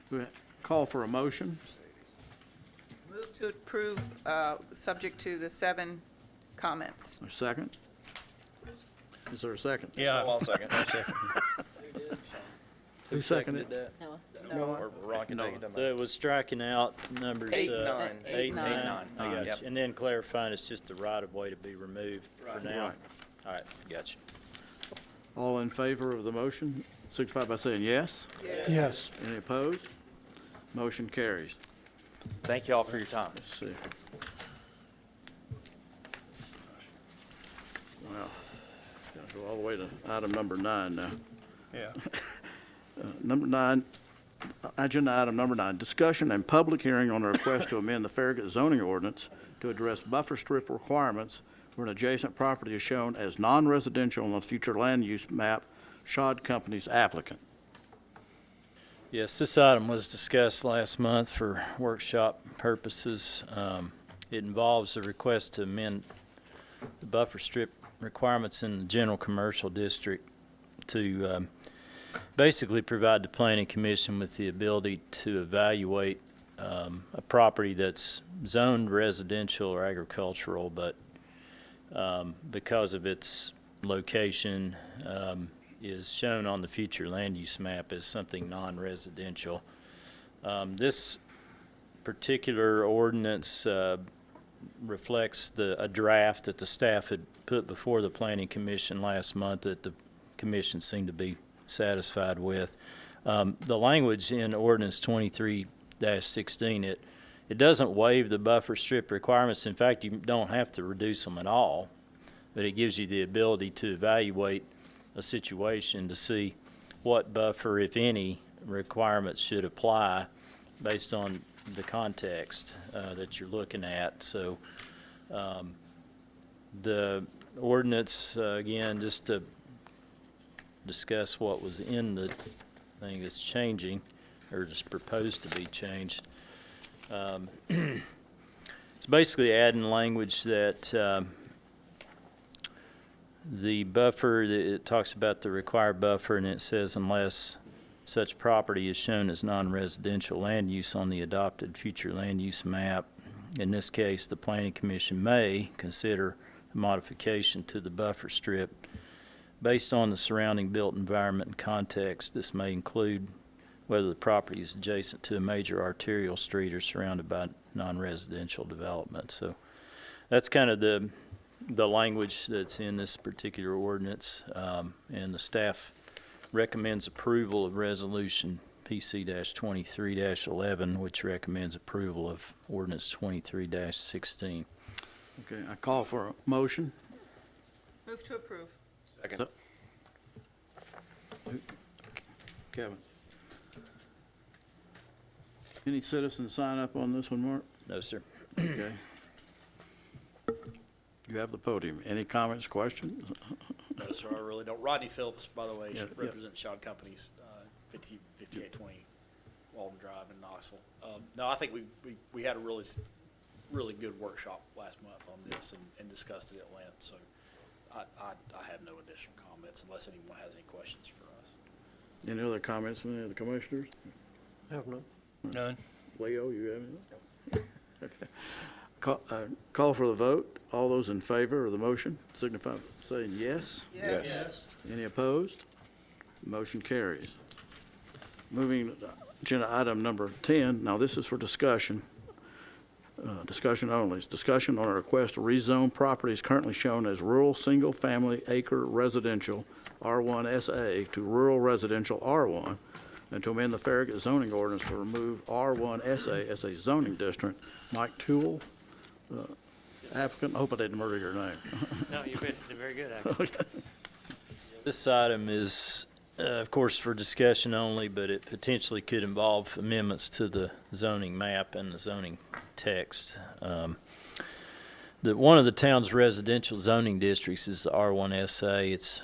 we call for a motion. Move to approve, subject to the 7 comments. A second? Is there a second? Yeah. I'll second. Who seconded? that? Or Ron can No. take it, doesn't So matter. it was striking out numbers. 8, 9. 9. 8, 9. 8, 9. I got Yep. you. And then clarifying it's just the right of way to be removed for now. Right. All right, got you. All in favor of the motion, signify by saying yes. Yes. Any opposed? Motion carries. Thank you all for your time. Let's see. Well, gotta go all the way to item number 9 now. Yeah. Number 9, agenda item number 9, discussion and public hearing on a request to amend the Farragut zoning ordinance to address buffer strip requirements where an adjacent property is shown as non-residential on the future land use map, Shod Company's applicant. Yes, this item was discussed last month for workshop purposes. It involves a request to amend the buffer strip requirements in the general commercial district to basically provide the planning commission with the ability to evaluate a property that's zoned residential or agricultural, but because of its location, is shown on the future land use map as something non-residential. This particular ordinance reflects a draft that the staff had put before the Planning Commission last month that the commission seemed to be satisfied with. The language in Ordinance 23-16, it doesn't waive the buffer strip requirements. In fact, you don't have to reduce them at all, but it gives you the ability to evaluate a situation to see what buffer, if any, requirements should apply based on the context that you're looking at. So the ordinance, again, just to discuss what was in the thing that's changing, or is proposed to be changed. It's basically adding language that the buffer, it talks about the required buffer, and it says unless such property is shown as non-residential land use on the adopted future land use map. In this case, the Planning Commission may consider a modification to the buffer strip based on the surrounding built environment and context. This may include whether the property is adjacent to a major arterial street or surrounded by non-residential development. So that's kind of the language that's in this particular ordinance, and the staff recommends approval of resolution PC-23-11, which recommends approval of ordinance 23-16. Okay, I call for a motion. Move to approve. Second. Kevin. Any citizens sign up on this one, Mark? No, sir. Okay. You have the podium. Any comments, questions? No, sir, I really don't. Rodney Phillips, by the way, Yeah, represents Shod Companies, 5820 Walden Drive in Knoxville. No, I think we had a really good workshop last month on this and discussed it at length. So I have no additional comments unless anyone has any questions for us. Any other comments from any of the commissioners? I have none. None. Leo, you have anything? Okay. Call for the vote. All those in favor of the motion signify by saying yes. Yes. Any opposed? Motion carries. Moving to agenda item number 10. Now, this is for discussion. Discussion only. It's discussion on a request to rezone properties currently shown as rural single-family acre residential R1SA to rural residential R1, and to amend the Farragut zoning ordinance to remove R1SA as a zoning district. Mike Toole, applicant. I hope I didn't murder your name. No, you've been very good, actually. This item is, of course, for discussion only, but it potentially could involve amendments to the zoning map and the zoning text. One of the town's residential zoning districts is the R1SA.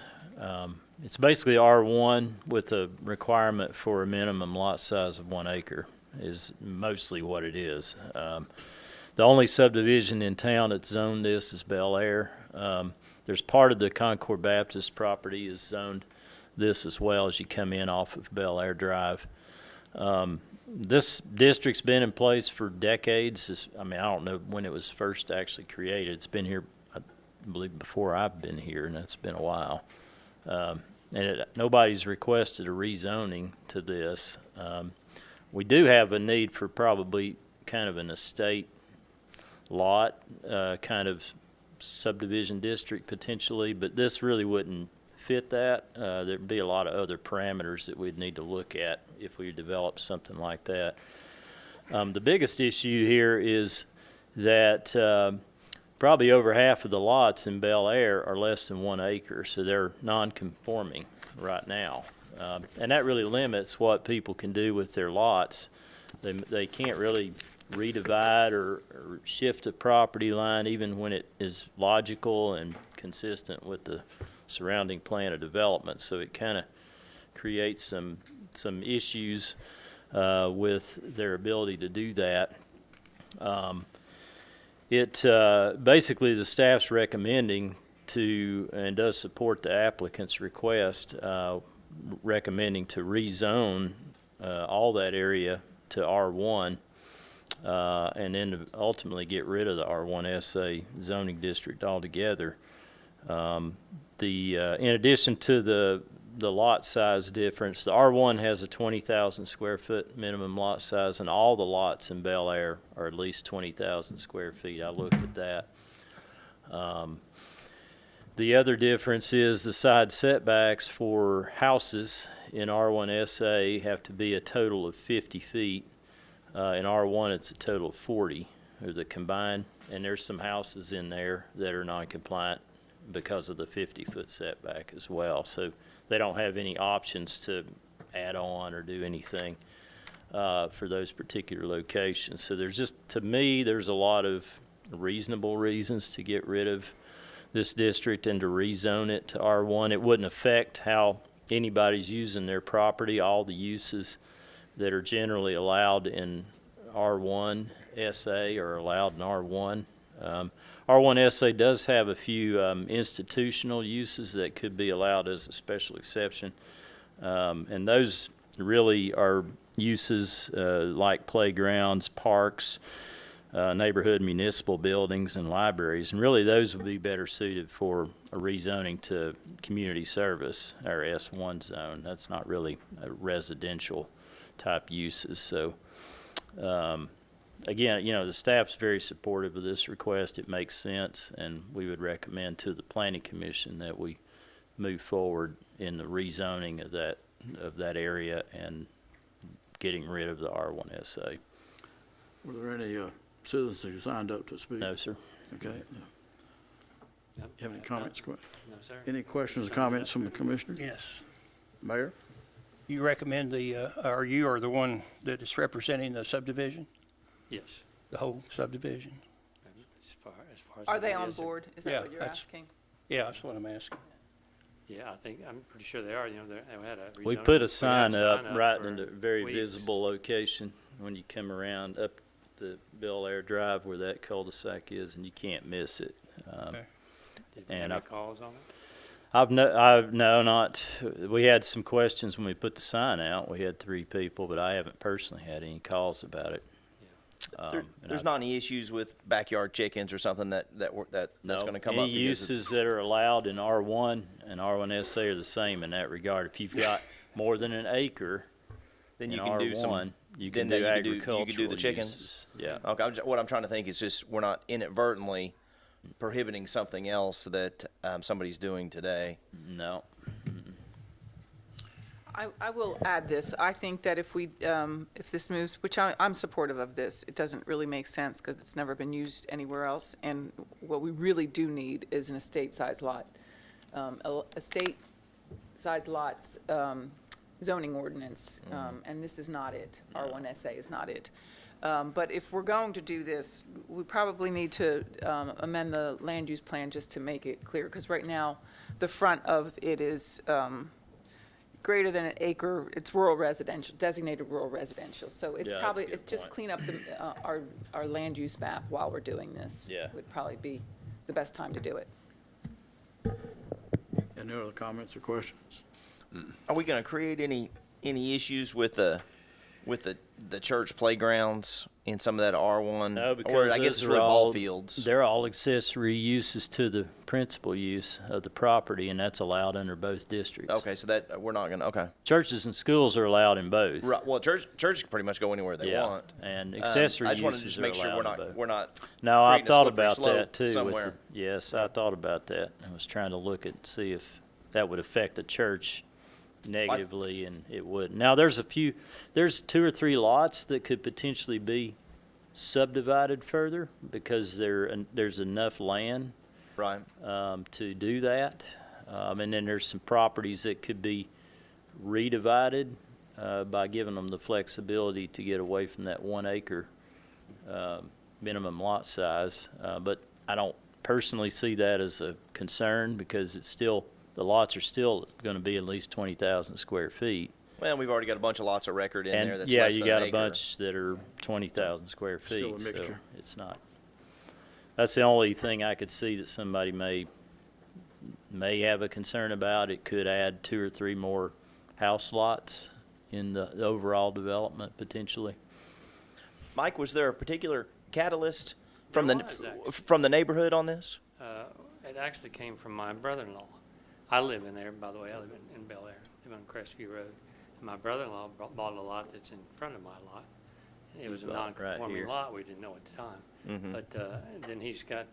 It's basically R1 with a requirement for a minimum lot size of 1 acre is mostly what it is. The only subdivision in town that's zoned this is Bel Air. There's part of the Concord Baptist property is zoned this as well as you come in off of Bel Air Drive. This district's been in place for decades. I don't know when it was first actually created. It's been here, I believe, before I've been here, and that's been a while. Nobody's requested a rezoning to this. We do have a need for probably kind of an estate lot, kind of subdivision district potentially, but this really wouldn't fit that. There'd be a lot of other parameters that we'd need to look at if we develop something like that. The biggest issue here is that probably over half of the lots in Bel Air are less than 1 acre, so they're non-conforming right now. And that really limits what people can do with their lots. They can't really redivide or shift a property line even when it is logical and consistent with the surrounding plan of development. So it kind of creates some issues with their ability to do that. Basically the staff's recommending to, and does support the applicant's request, recommending to rezone all that area to R1, and then to ultimately get rid of the R1SA zoning district altogether. In addition to the lot size difference, the R1 has a 20,000 square foot minimum lot size, and all the lots in Bel Air are at least 20,000 square feet. I looked at that. The other difference is the side setbacks for houses in R1SA have to be a total of 50 feet. In R1, it's a total of 40, or the combined, and there's some houses in there that are non-compliant because of the 50-foot setback as well. So they don't have any options to add on or do anything for those particular locations. So there's just, to me, there's a lot of reasonable reasons to get rid of this district and to rezone it to R1. It wouldn't affect how anybody's using their property. All the uses that are generally allowed in R1 SA are allowed in R1. R1 SA does have a few institutional uses that could be allowed as a special exception, and those really are uses like playgrounds, parks, neighborhood municipal buildings, and libraries, and really those would be better suited for a rezoning to community service, or S1 zone. That's not really a residential type uses. So again, the staff's very supportive of this request. It makes sense, and we would recommend to the Planning Commission that we move forward in the rezoning of that area and getting rid of the R1SA. Were there any citizens who signed up to speak? No, sir. Okay. Yep. You have any comments? No, sir. Any questions or comments from the commissioner? Yes. Mayor? You recommend or you are the one that is representing the subdivision, Yes. the whole subdivision? As far as Are I they know, on yes, sir. board? Is Yeah, that what you're that's- asking? Yeah, that's what I'm asking. Yeah, I'm pretty sure they are. They had a We rezoning- put we a sign had up right for in a very weeks. visible location when you come around up the Bel Air Drive where that cul-de-sac is, and you can't miss it. Okay. Did you and have any I've- calls on it? We had some questions when we put the sign out. We had 3 people, but I haven't personally had any calls about it. And There's I- not any issues with backyard chickens or something that's going to come up? Any because it's- uses that are allowed in R1 and R1SA are the same in that regard. If you've got more than an acre Then in you can do some. R1, you can then do you can do agricultural the chickens. uses. Yeah. Okay, what I'm trying to think is just we're not inadvertently prohibiting something else that somebody's doing today. No. I will add this. I think that if this moves, which I'm supportive of this, it doesn't really make sense because it's never been used anywhere else. And what we really do need is an estate-sized lot. Estate-sized lots zoning ordinance, and this is not it. R1SA is not it. But if we're going to do this, we probably need to amend the land use plan just to make it clear, because right now, the front of it is greater than an acre. It's rural residential, designated rural residential. So it's Yeah, probably, that's a good it's just point. clean up our land use map while we're doing this. Yeah. Would probably be the best time to do it. Any other comments or questions? Are we going to create any issues with the church playgrounds in some of that R1? No, or because I guess those it's are really all ball fields. They're all accessory uses to the principal use of the property, and that's allowed under both districts. Okay, so that we're not going to. Okay, Churches and schools are allowed in both. right. Well, churches can pretty much go anywhere they Yeah, want. and accessory I just wanted to uses just are make sure allowed in both. we're not. No, I creating a thought slippery about slope that too. somewhere. Yes, I thought about that. I was trying to look at, see if that would affect the church negatively, and it wouldn't. Now, there's 2 or 3 lots that could potentially be subdivided further because there's enough land Right. to do that. And then there's some properties that could be redivided by giving them the flexibility to get away from that 1 acre minimum lot size. But I don't personally see that as a concern because it's still, the lots are still going to be at least 20,000 square feet. Well, we've already got a bunch of lots of record in there And that's yeah, less you than got an a acre. bunch that are 20,000 square feet. Still a So mixture. it's not. That's the only thing I could see that somebody may have a concern about. It could add 2 or 3 more house lots in the overall development potentially. Mike, was there a particular catalyst from There the was, actually. from the neighborhood on this? It actually came from my brother-in-law. I live in there, by the way. I live in Bel Air, live on Crestview Road. And my brother-in-law bought a lot that's in front of my lot. And it was a bought right non-conforming here. lot. We didn't know at the time. Mm-hmm. But then he's got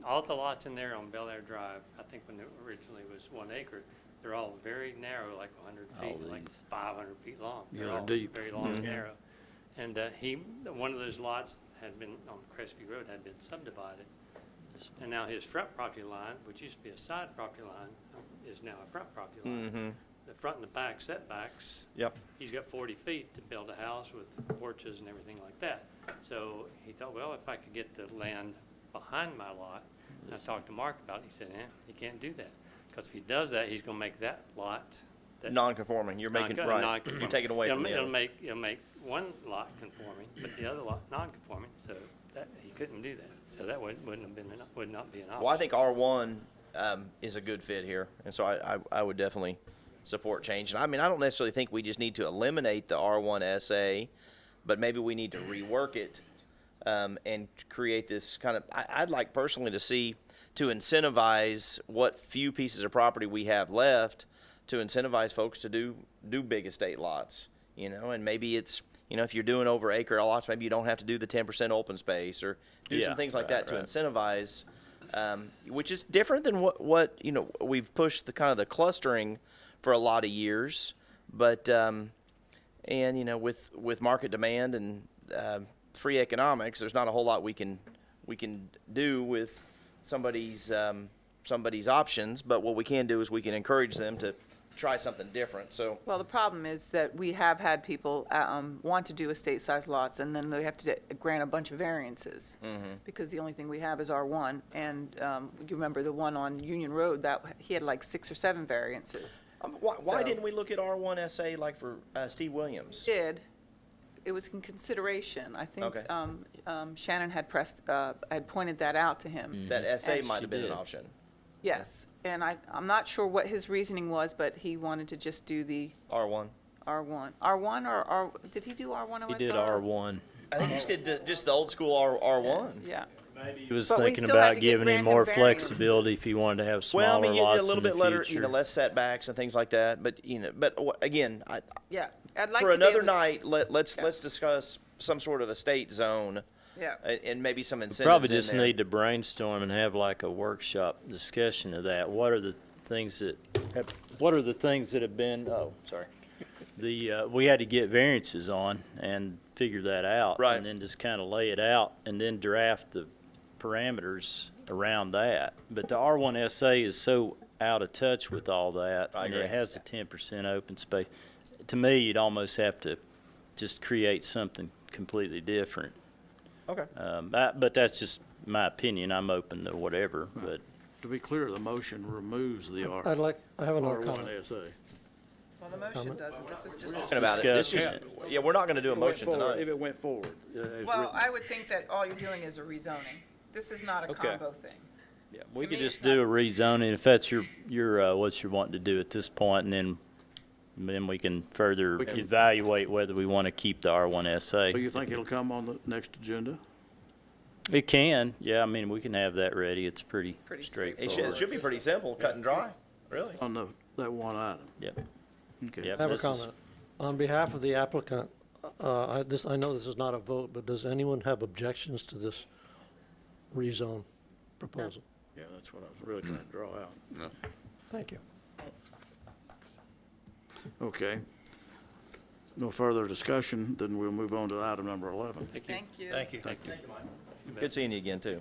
all the lots in there on Bel Air Drive. I think when it originally was 1 acre, they're all very narrow, like 100 feet, All like these. 500 feet long. Yeah, They're they're all deep. very long and Mhm. narrow. And one of those lots had been on Crestview Road had been subdivided. And now his front property line, which used to be a side property line, is now a front property line. Mm-hmm. The front and the back setbacks, Yep. he's got 40 feet to build a house with porches and everything like that. So he thought, well, if I could get the land behind my lot, and I talked to Mark about it, he said, he can't do that. Because if he does that, he's gonna make that lot. that Non-conforming. You're making non- right. non-conforming. You're taking away It'll from ma- the it'll other. make one lot conforming, but the other lot non-conforming, so that, he couldn't do that. So that would not be an option. Well, I think R1 is a good fit here, and so I would definitely support change. And I mean, I don't necessarily think we just need to eliminate the R1 SA, but maybe we need to rework it and create this kind of. I'd like personally to see to incentivize what few pieces of property we have left to incentivize folks to do big estate lots, you know, and maybe it's, you know, if you're doing over acre lots, maybe you don't have to do the 10% open space or do some Yeah, things like right, that to right. incentivize, which is different than what, you know, we've pushed the kind of the clustering for a lot of years, but, and, you know, with market demand and free economics, there's not a whole lot we can do with somebody's options, but what we can do is we can encourage them to try something different. So Well, the problem is that we have had people want to do estate-sized lots, and then they have to grant a bunch of variances, because the only thing we have is R1. And you remember the one on Union Road, that he had like 6 or 7 variances. why So- didn't we look at R1 SA like for Steve Williams? Did. It was in consideration. I think Okay. Shannon had had pointed that out to him. That SA And might she have been an did. option. Yes, and I'm not sure what his reasoning was, but he wanted to just do the R1. R1. R1 or did he do R1 OSR? He did R1. I think he just did just the old school R1. Yeah. He was But we thinking still had about to get giving him grant more him variances. flexibility if he wanted to have Well, I smaller mean, you lots get a little in bit the better, future. you know, less setbacks and things like that. But you know, again, Yeah. I'd like for to be another able- night, let's Yeah. discuss some sort of estate zone Yeah. and maybe some incentives. Probably in just there. need to brainstorm and have like a workshop discussion of that. What are the things that have been, we had to get variances on and figure that out. Right. And then just kind of lay it out and then draft the parameters around that. But the R1 SA is so out of touch with all that. I And agree. it has the 10% open space. To me, you'd almost have to just create something completely different. Okay. But that's just my opinion. I'm open to whatever, but To be clear, the motion removes the I have another comment. R1 SA. Well, the motion doesn't. This is just. Talking about it. This is, Discuss. yeah, we're not going to do a motion If tonight. it went forward. as Well, written. I would think that all you're doing is a rezoning. This is not a Okay. combo thing. yeah, we To could me, just it's do a rezoning if that's your what you're wanting to do at this point, and then we can further We can- evaluate whether we want to keep the R1 SA. Do you think it'll come on the next agenda? It can, yeah. I mean, we can have that ready. It's pretty Pretty straightforward. It should be pretty simple, cut and dry, really. On that one item? Yep. Okay. Yep. I have a This is- comment. On behalf of the applicant, I know this is not a vote, but does anyone have objections to this rezone proposal? Yeah, that's what I was really trying to draw out. Thank you. Okay. No further discussion, then we'll move on to item number 11. Thank you. Thank you. Good seeing you again, too.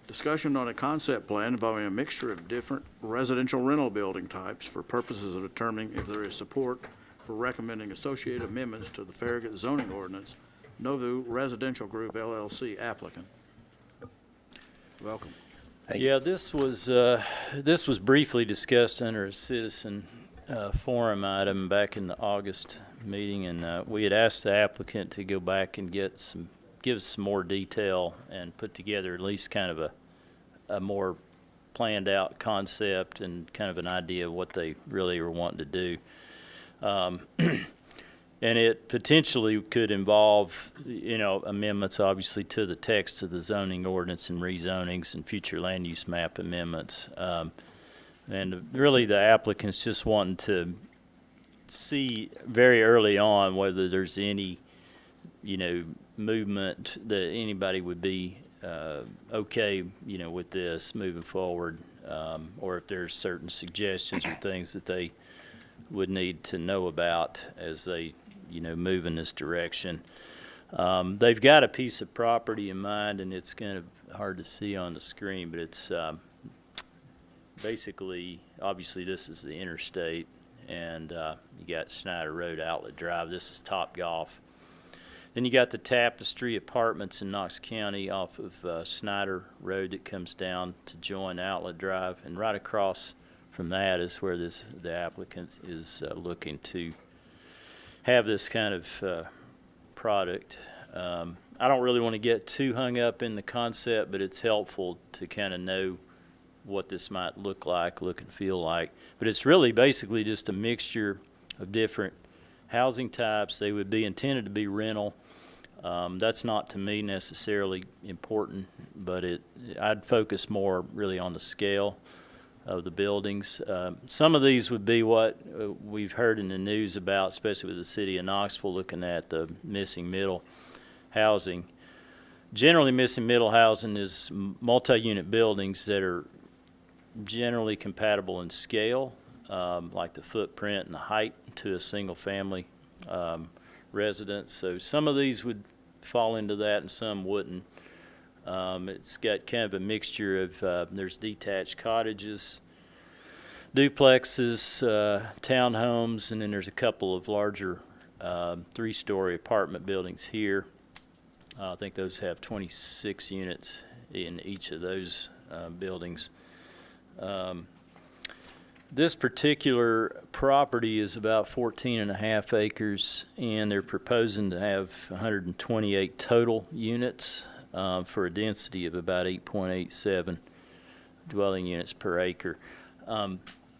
Discussion on a concept plan involving a mixture of different residential rental building types for purposes of determining if there is support for recommending associated amendments to the Farragut zoning ordinance. Novu Residential Group LLC applicant. Welcome. Yeah, this was briefly discussed under a citizen forum item back in the August meeting, and we had asked the applicant to go back and give us some more detail and put together at least kind of a more planned out concept and kind of an idea of what they really were wanting to do. And it potentially could involve, amendments obviously to the text of the zoning ordinance and rezonings and future land use map amendments. And really the applicant's just wanting to see very early on whether there's any, movement that anybody would be okay, with this moving forward, or if there's certain suggestions or things that they would need to know about as they, move in this direction. They've got a piece of property in mind, and it's kind of hard to see on the screen, but it's basically, obviously this is the interstate, and you got Snyder Road, Outlet Drive. This is Top Golf. Then you got the Tapestry Apartments in Knox County off of Snyder Road that comes down to join Outlet Drive, and right across from that is where the applicant is looking to have this kind of product. I don't really want to get too hung up in the concept, but it's helpful to kind of know what this might look and feel like. But it's really basically just a mixture of different housing types. They would be intended to be rental. That's not to me necessarily important, but I'd focus more really on the scale of the buildings. Some of these would be what we've heard in the news about, especially with the city of Knoxville looking at the missing middle housing. Generally, missing middle housing is multi-unit buildings that are generally compatible in scale, like the footprint and the height to a single family residence. So some of these would fall into that and some wouldn't. It's got kind of a mixture of, there's detached cottages, duplexes, townhomes, and then there's a couple of larger 3-story apartment buildings here. I think those have 26 units in each of those buildings. This particular property is about 14.5 acres, and they're proposing to have 128 total units for a density of about 8.87 dwelling units per acre.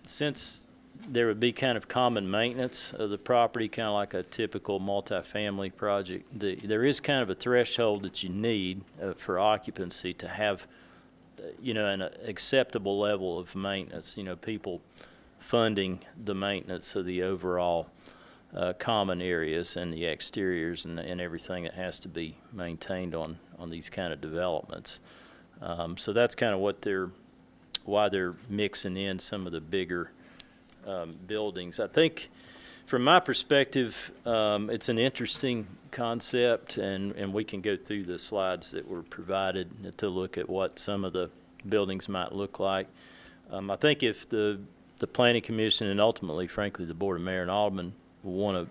Since there would be kind of common maintenance of the property, kind of like a typical multifamily project, there is kind of a threshold that you need for occupancy to have an acceptable level of maintenance, people funding the maintenance of the overall common areas and the exteriors and everything that has to be maintained on these kind of developments. So that's kind of why they're mixing in some of the bigger buildings. I think from my perspective, it's an interesting concept, and we can go through the slides that were provided to look at what some of the buildings might look like. I think if the Planning Commission and ultimately, frankly, the Board of Mayor and Aldermen want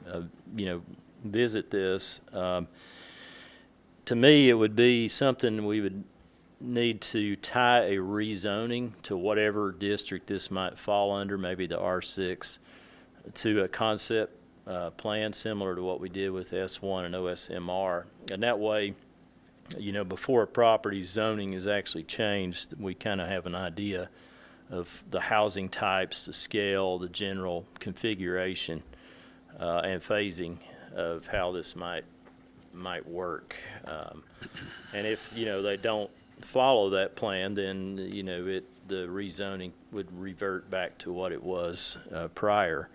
to, visit this, to me, it would be something we would need to tie a rezoning to whatever district this might fall under, maybe the R6, to a concept plan similar to what we did with S1 and OSMR. And that way, before a property's zoning is actually changed, we kind of have an idea of the housing types, the scale, the general configuration, and phasing of how this might work. And if, they don't follow that plan, then, the rezoning would revert back to what it was prior.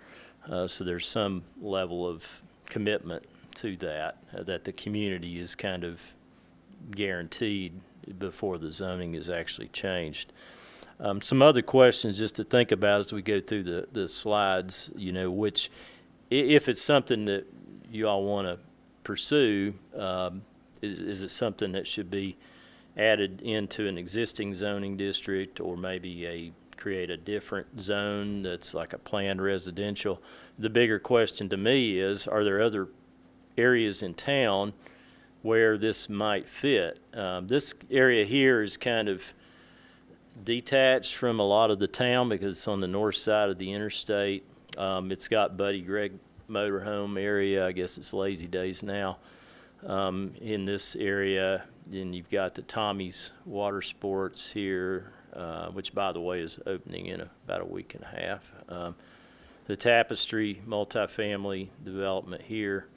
So there's some level of commitment to that the community is kind of guaranteed before the zoning is actually changed. Some other questions just to think about as we go through the slides, which, if it's something that you all want to pursue, is it something that should be added into an existing zoning district, or maybe create a different zone that's like a planned residential. The bigger question to me is, are there other areas in town where this might fit? This area here is kind of detached from a lot of the town because it's on the north side of the interstate. It's got Buddy Gregg motorhome area. I guess it's Lazy Days now. In this area, then you've got the Tommy's Water Sports here, which, by the way, is opening in about a week and a half. The Tapestry multifamily development here.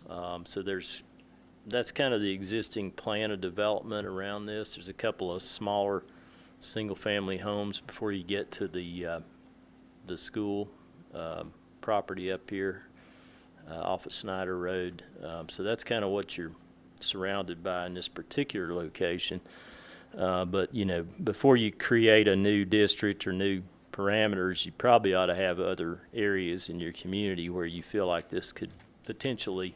So that's kind of the existing plan of development around this. There's a couple of smaller single-family homes before you get to the school property up here off of Snyder Road. So that's kind of what you're surrounded by in this particular location. But, you know, before you create a new district or new parameters, you probably ought to have other areas in your community where you feel like this could potentially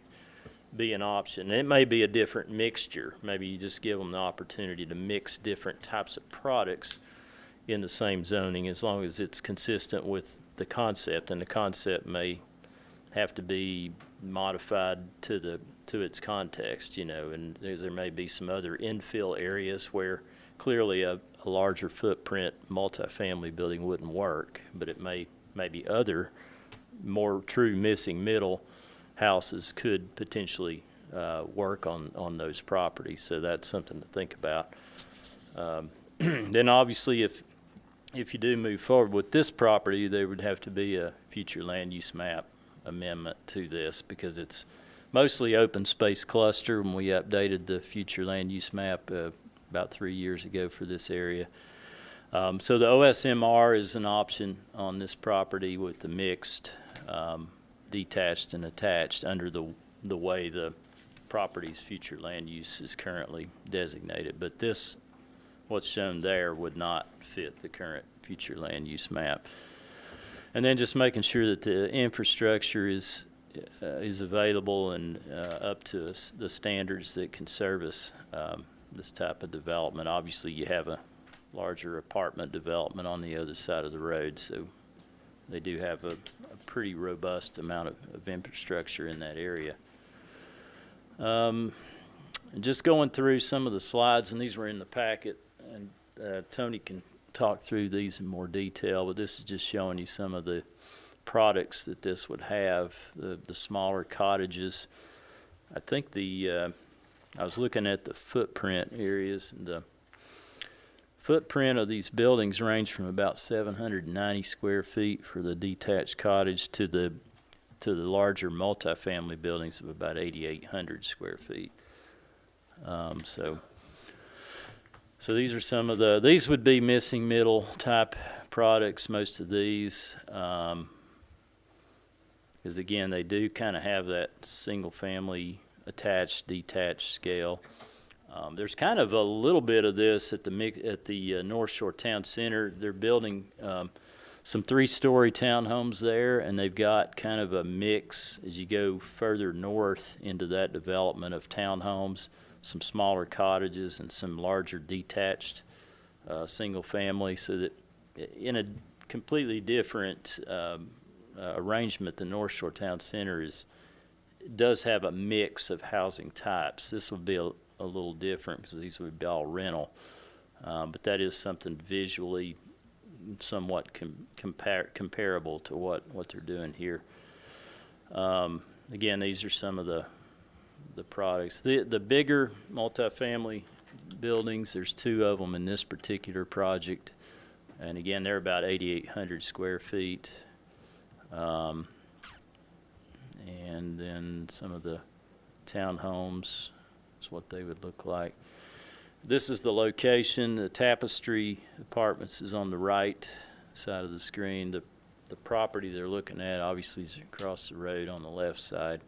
be an option. And it may be a different mixture. Maybe you just give them the opportunity to mix different types of products in the same zoning, as long as it's consistent with the concept, and the concept may have to be modified to its context, you know, and there may be some other infill areas where clearly a larger footprint multifamily building wouldn't work, but it may be other more true missing middle houses could potentially work on those properties. So that's something to think about. Then obviously if you do move forward with this property, there would have to be a future land use map amendment to this, because it's mostly open space cluster, and we updated the future land use map about 3 years ago for this area. So the OSMR is an option on this property with the mixed detached and attached under the way the property's future land use is currently designated. But this, what's shown there, would not fit the current future land use map. And then just making sure that the infrastructure is available and up to the standards that can service this type of development. Obviously, you have a larger apartment development on the other side of the road, so they do have a pretty robust amount of infrastructure in that area. And just going through some of the slides, and these were in the packet, and Tony can talk through these in more detail, but this is just showing you some of the products that this would have, the smaller cottages. I think I was looking at the footprint areas, and the footprint of these buildings range from about 790 square feet for the detached cottage to the larger multifamily buildings of about 8,800 square feet. So these are some of these would be missing middle type products, most of these, because again, they do kind of have that single family attached, detached scale. There's kind of a little bit of this at the North Shore Town Center. They're building some 3-story townhomes there, and they've got kind of a mix as you go further north into that development of townhomes, some smaller cottages and some larger detached single family, so that in a completely different arrangement, the North Shore Town Center does have a mix of housing types. This would be a little different because these would be all rental, but that is something visually somewhat comparable to what they're doing here. Again, these are some of the products. The bigger multifamily buildings, there's 2 of them in this particular project, and again, they're about 8,800 square feet. And then some of the townhomes is what they would look like. This is the location. The Tapestry Apartments is on the right side of the screen. The property they're looking at obviously is across the road on the left side.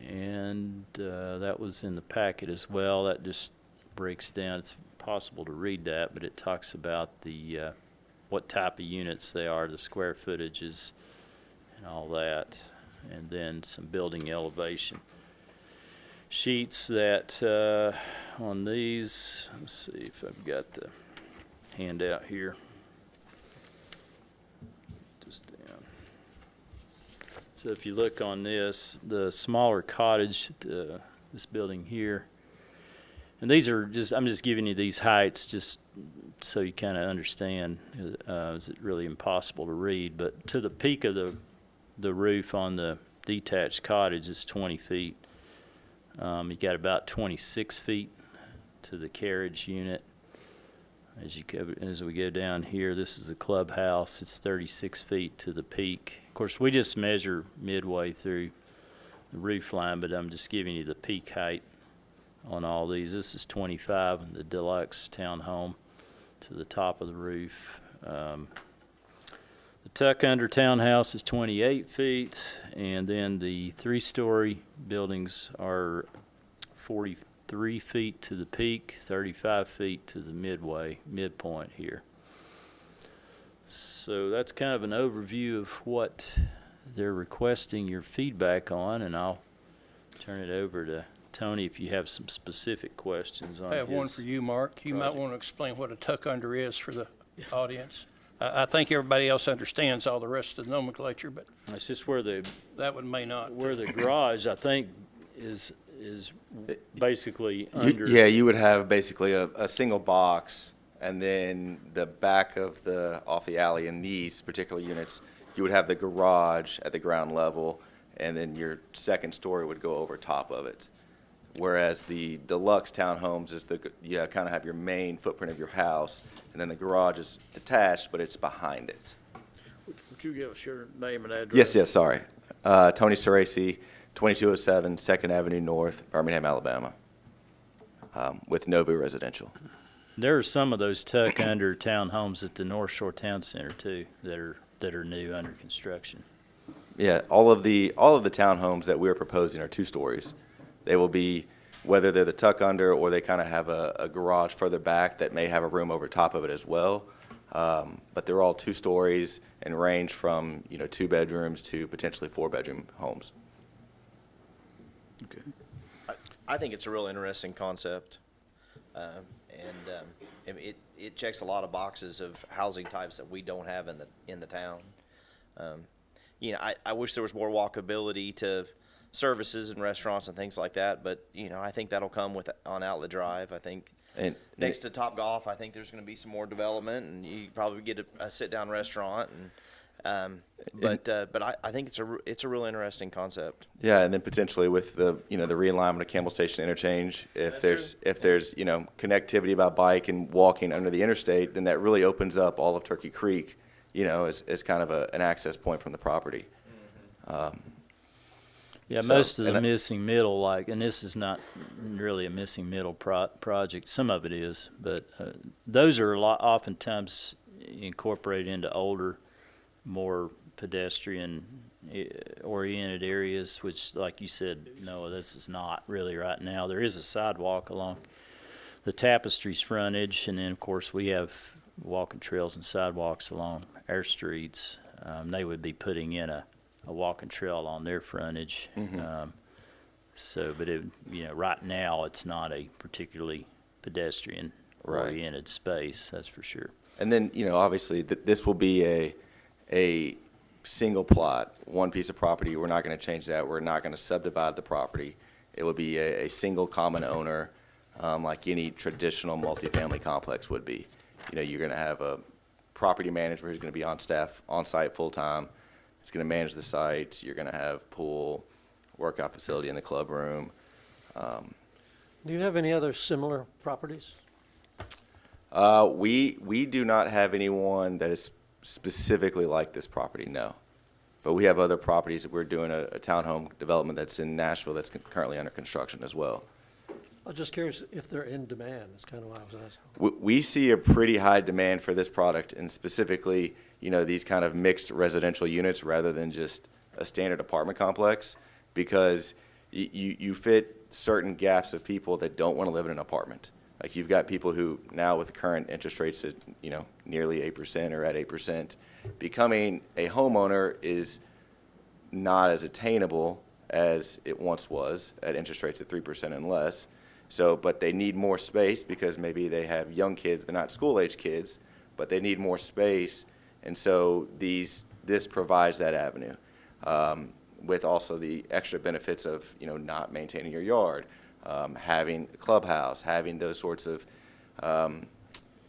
And that was in the packet as well. That just breaks down. It's possible to read that, but it talks about the what type of units they are, the square footages, and all that, and then some building elevation. sheets that, on these, let's see if I've got the handout here. Just down. So if you look on this, the smaller cottage, this building here, and these are just, I'm just giving you these heights just so you kind of understand. Is it really impossible to read? But to the peak of the roof on the detached cottage is 20 feet. You got about 26 feet to the carriage unit. As we go down here, this is the clubhouse. It's 36 feet to the peak. Of course, we just measure midway through the roof line, but I'm just giving you the peak height on all these. This is 25, the deluxe townhome to the top of the roof. The tuck under townhouse is 28 feet, and then the 3-story buildings are 43 feet to the peak, 35 feet to the midpoint here. So that's kind of an overview of what they're requesting your feedback on, and I'll turn it over to Tony if you have some specific questions on I have one for you, Mark. You might want to explain what a tuck under is for the audience. I think everybody else understands all the rest of the nomenclature, but It's just where that one may not. the garage, I think, is basically under. Yeah, you would have basically a single box, and then the back of off the alley in these particular units, you would have the garage at the ground level, and then your second story would go over top of it. Whereas the deluxe townhomes is you kind of have your main footprint of your house, and then the garage is attached, but it's behind it. Would you give us your name and address? Yes, sorry. Tony Ceresi, 2207 2nd Avenue North, Birmingham, Alabama, with Novu Residential. There are some of those tuck under townhomes at the North Shore Town Center too that are new under construction. Yeah, all of the townhomes that we're proposing are 2 stories. They will be, whether they're the tuck under or they kind of have a garage further back that may have a room over top of it as well. But they're all 2 stories and range from 2 bedrooms to potentially 4-bedroom homes. Okay. I think it's a real interesting concept, it checks a lot of boxes of housing types that we don't have in the town. I wish there was more walkability to services and restaurants and things like that, but I think that'll come on Outlet Drive. I think next to Top Golf, I think there's going to be some more development, and you probably get a sit-down restaurant. But I think it's a real interesting concept. Yeah, and then potentially with the the realignment of Campbell Station interchange, if there's connectivity by bike and walking under the interstate, then that really opens up all of Turkey Creek, as kind of an access point from the property. Most of the missing middle, and this is not really a missing middle project. Some of it is, but those are oftentimes incorporated into older, more pedestrian-oriented areas, which, like you said, no, this is not really right now. There is a sidewalk along the Tapestry's frontage, and then, of course, we have walking trails and sidewalks along our streets. They would be putting in a walking trail on their frontage. Mm-hmm. But right now, it's not a particularly pedestrian-oriented space, that's for sure. And then, obviously, this will be a single plot, one piece of property. We're not going to change that. We're not going to subdivide the property. It will be a single common owner, like any traditional multifamily complex would be. You're going to have a property manager who's going to be on site full-time. It's going to manage the site. You're going to have pool, workout facility in the club room. Do you have any other similar properties? We do not have anyone that is specifically like this property, no. But we have other properties that we're doing a townhome development that's in Nashville that's currently under construction as well. I was just curious if they're in demand. That's kind of why I was asking. We see a pretty high demand for this product, and specifically, these kind of mixed residential units rather than just a standard apartment complex, because you fit certain gaps of people that don't want to live in an apartment. Like you've got people who now with current interest rates at nearly 8% or at 8%, becoming a homeowner is not as attainable as it once was at interest rates at 3% and less. So, but they need more space because maybe they have young kids, they're not school-age kids, but they need more space. And so this provides that avenue, with also the extra benefits of, not maintaining your yard, having a clubhouse, having those sorts of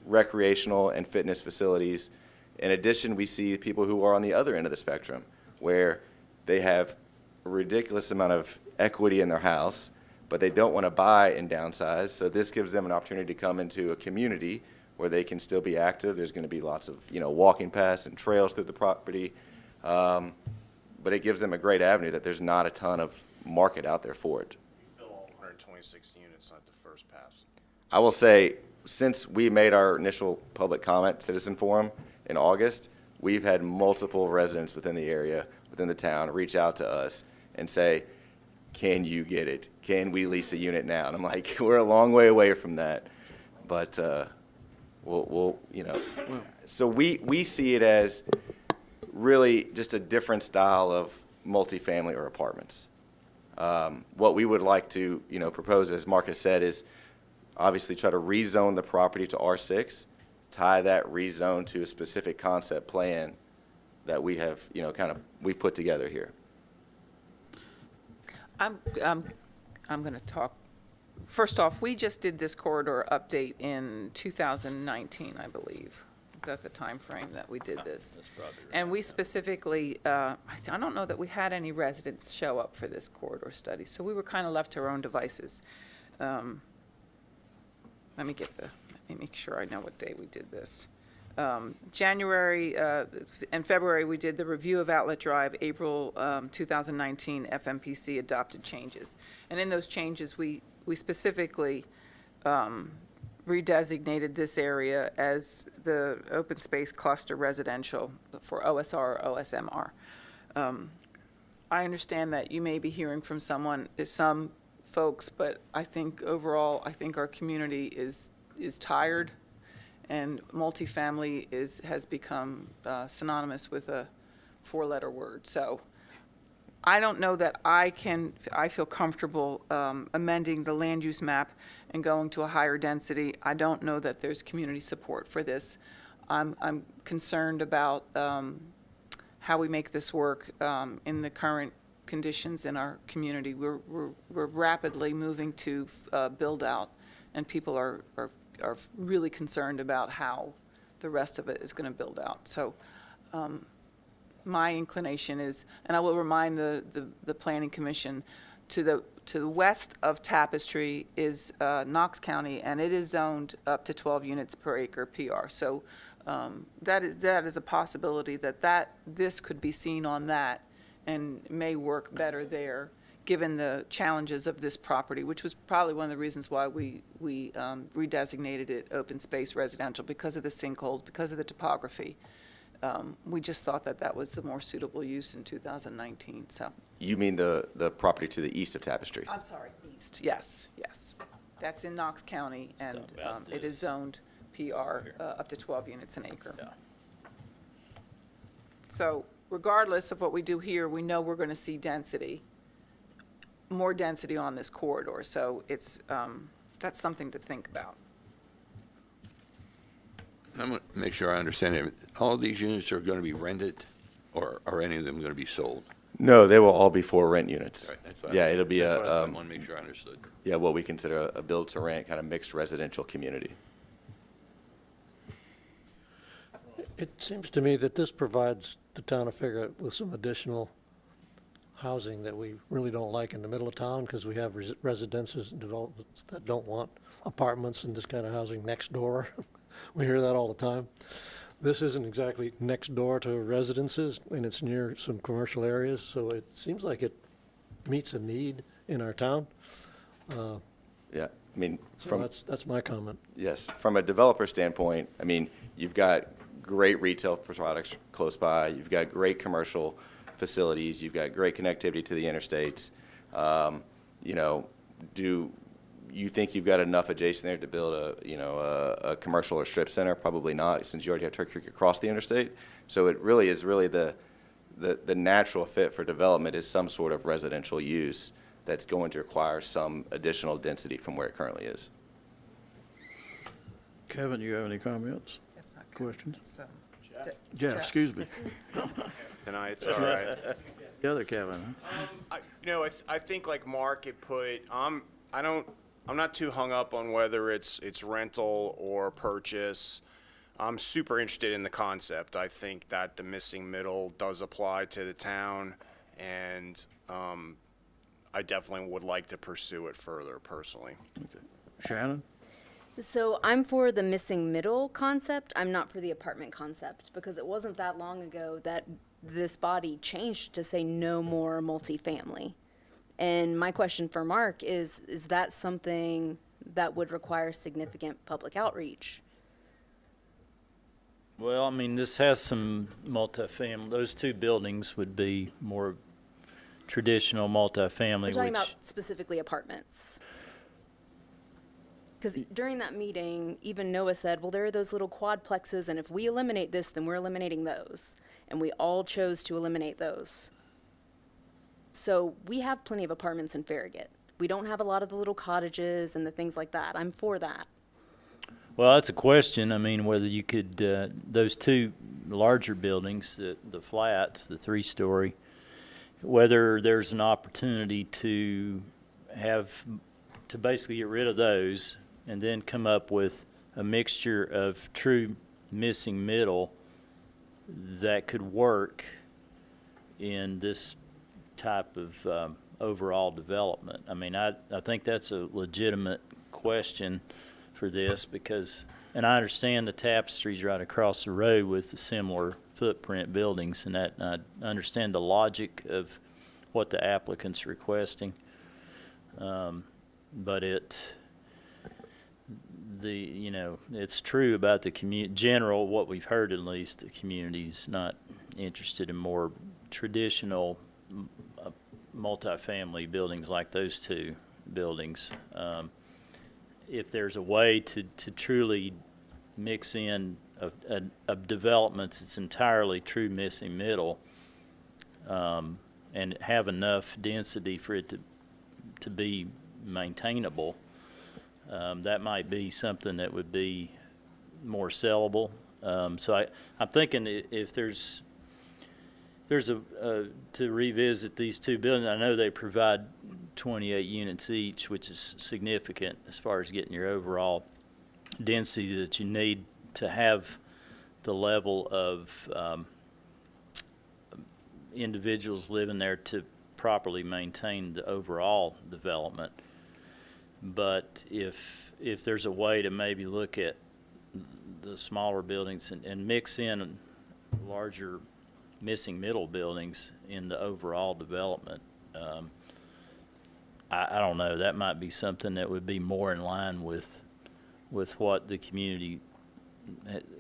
recreational and fitness facilities. In addition, we see people who are on the other end of the spectrum, where they have a ridiculous amount of equity in their house, but they don't want to buy and downsize. So this gives them an opportunity to come into a community where they can still be active. There's going to be lots of, walking paths and trails through the property. But it gives them a great avenue that there's not a ton of market out there for it. We fill all 126 units at the first pass. I will say, since we made our initial public comment citizen forum in August, we've had multiple residents within the area, within the town, reach out to us and say, can you get it? Can we lease a unit now? And I'm like, we're a long way away from that. But we'll so we see it as really just a different style of multifamily or apartments. What we would like to, propose, as Marcus said, is obviously try to rezone the property to R6, tie that rezone to a specific concept plan that we have, we've put together here. I'm going to talk. First off, we just did this corridor update in 2019, I believe. Is that the time frame that we did this? That's probably right. And we specifically, I don't know that we had any residents show up for this corridor study, so we were kind of left to our own devices. Let me make sure I know what day we did this. January and February, we did the review of Outlet Drive. April 2019, FMPC adopted changes. And in those changes, we specifically redesignated this area as the open space cluster residential for OSR or OSMR. I understand that you may be hearing from some folks, but I think overall, our community is tired, and multifamily has become synonymous with a four-letter word. So I don't know that I feel comfortable amending the land use map and going to a higher density. I don't know that there's community support for this. I'm concerned about how we make this work in the current conditions in our community. We're rapidly moving to build out, and people are really concerned about how the rest of it is going to build out. So my inclination is, and I will remind the Planning Commission, to the west of Tapestry is Knox County, and it is zoned up to 12 units per acre PR. So that is a possibility that this could be seen on that and may work better there, given the challenges of this property, which was probably one of the reasons why we redesignated it open space residential, because of the sinkholes, because of the topography. We just thought that was the more suitable use in 2019, so. You mean the property to the east of Tapestry? I'm sorry, east, yes. That's in Knox County, and it is zoned PR up to 12 units an acre. Yeah. So regardless of what we do here, we know we're going to see more density on this corridor, so it's, that's something to think about. I'm going to make sure I understand it. All of these units are going to be rented, or are any of them going to be sold? No, they will all be for rent units. Right, that's what Yeah, it'll be that's what I a, thought. I want to make sure I understood. yeah, what we consider a build-to-rent kind of mixed residential community. It seems to me that this provides the town of Farragut with some additional housing that we really don't like in the middle of town, because we have residences and developments that don't want apartments and this kind of housing next door. We hear that all the time. This isn't exactly next door to residences, and it's near some commercial areas, so it seems like it meets a need in our town. Yeah, I mean, So that's my comment. yes, from a developer standpoint, I mean, you've got great retail products close by, you've got great commercial facilities, you've got great connectivity to the interstates. Do you think you've got enough adjacent there to build a commercial or strip center? Probably not, since you already have Turkey Creek across the interstate. So it really is the the natural fit for development is some sort of residential use that's going to require some additional density from where it currently is. Kevin, you have any comments? That's not good. Questions? So, Jeff, excuse me. Tonight, it's all right. The other Kevin, huh? I think like Mark had put, I'm not too hung up on whether it's rental or purchase. I'm super interested in the concept. I think that the missing middle does apply to the town, and I definitely would like to pursue it further personally. Shannon? So I'm for the missing middle concept. I'm not for the apartment concept, because it wasn't that long ago that this body changed to say no more multifamily. And my question for Mark is that something that would require significant public outreach? Well, I mean, this has some multifamily, those two buildings would be more traditional multifamily, We're talking which, about specifically apartments. Because during that meeting, even Noah said, well, there are those little quadplexes, and if we eliminate this, then we're eliminating those. And we all chose to eliminate those. So we have plenty of apartments in Farragut. We don't have a lot of the little cottages and the things like that. I'm for that. well, that's a question. I mean, whether you could, those two larger buildings, the flats, the 3-story, whether there's an opportunity to basically get rid of those and then come up with a mixture of true missing middle that could work in this type of overall development. I mean, I think that's a legitimate question for this, because, and I understand the Tapestry's right across the road with the similar footprint buildings, and that, I understand the logic of what the applicant's requesting. But it's true about the general, what we've heard at least, the community's not interested in more traditional multifamily buildings like those two buildings. If there's a way to truly mix in a development that's entirely true missing middle, and have enough density for it to be maintainable, that might be something that would be more sellable. So I'm thinking if there's to revisit these two buildings. I know they provide 28 units each, which is significant as far as getting your overall density that you need to have the level of individuals living there to properly maintain the overall development. But if there's a way to maybe look at the smaller buildings and mix in larger missing middle buildings in the overall development, I don't know, that might be something that would be more in line with what the community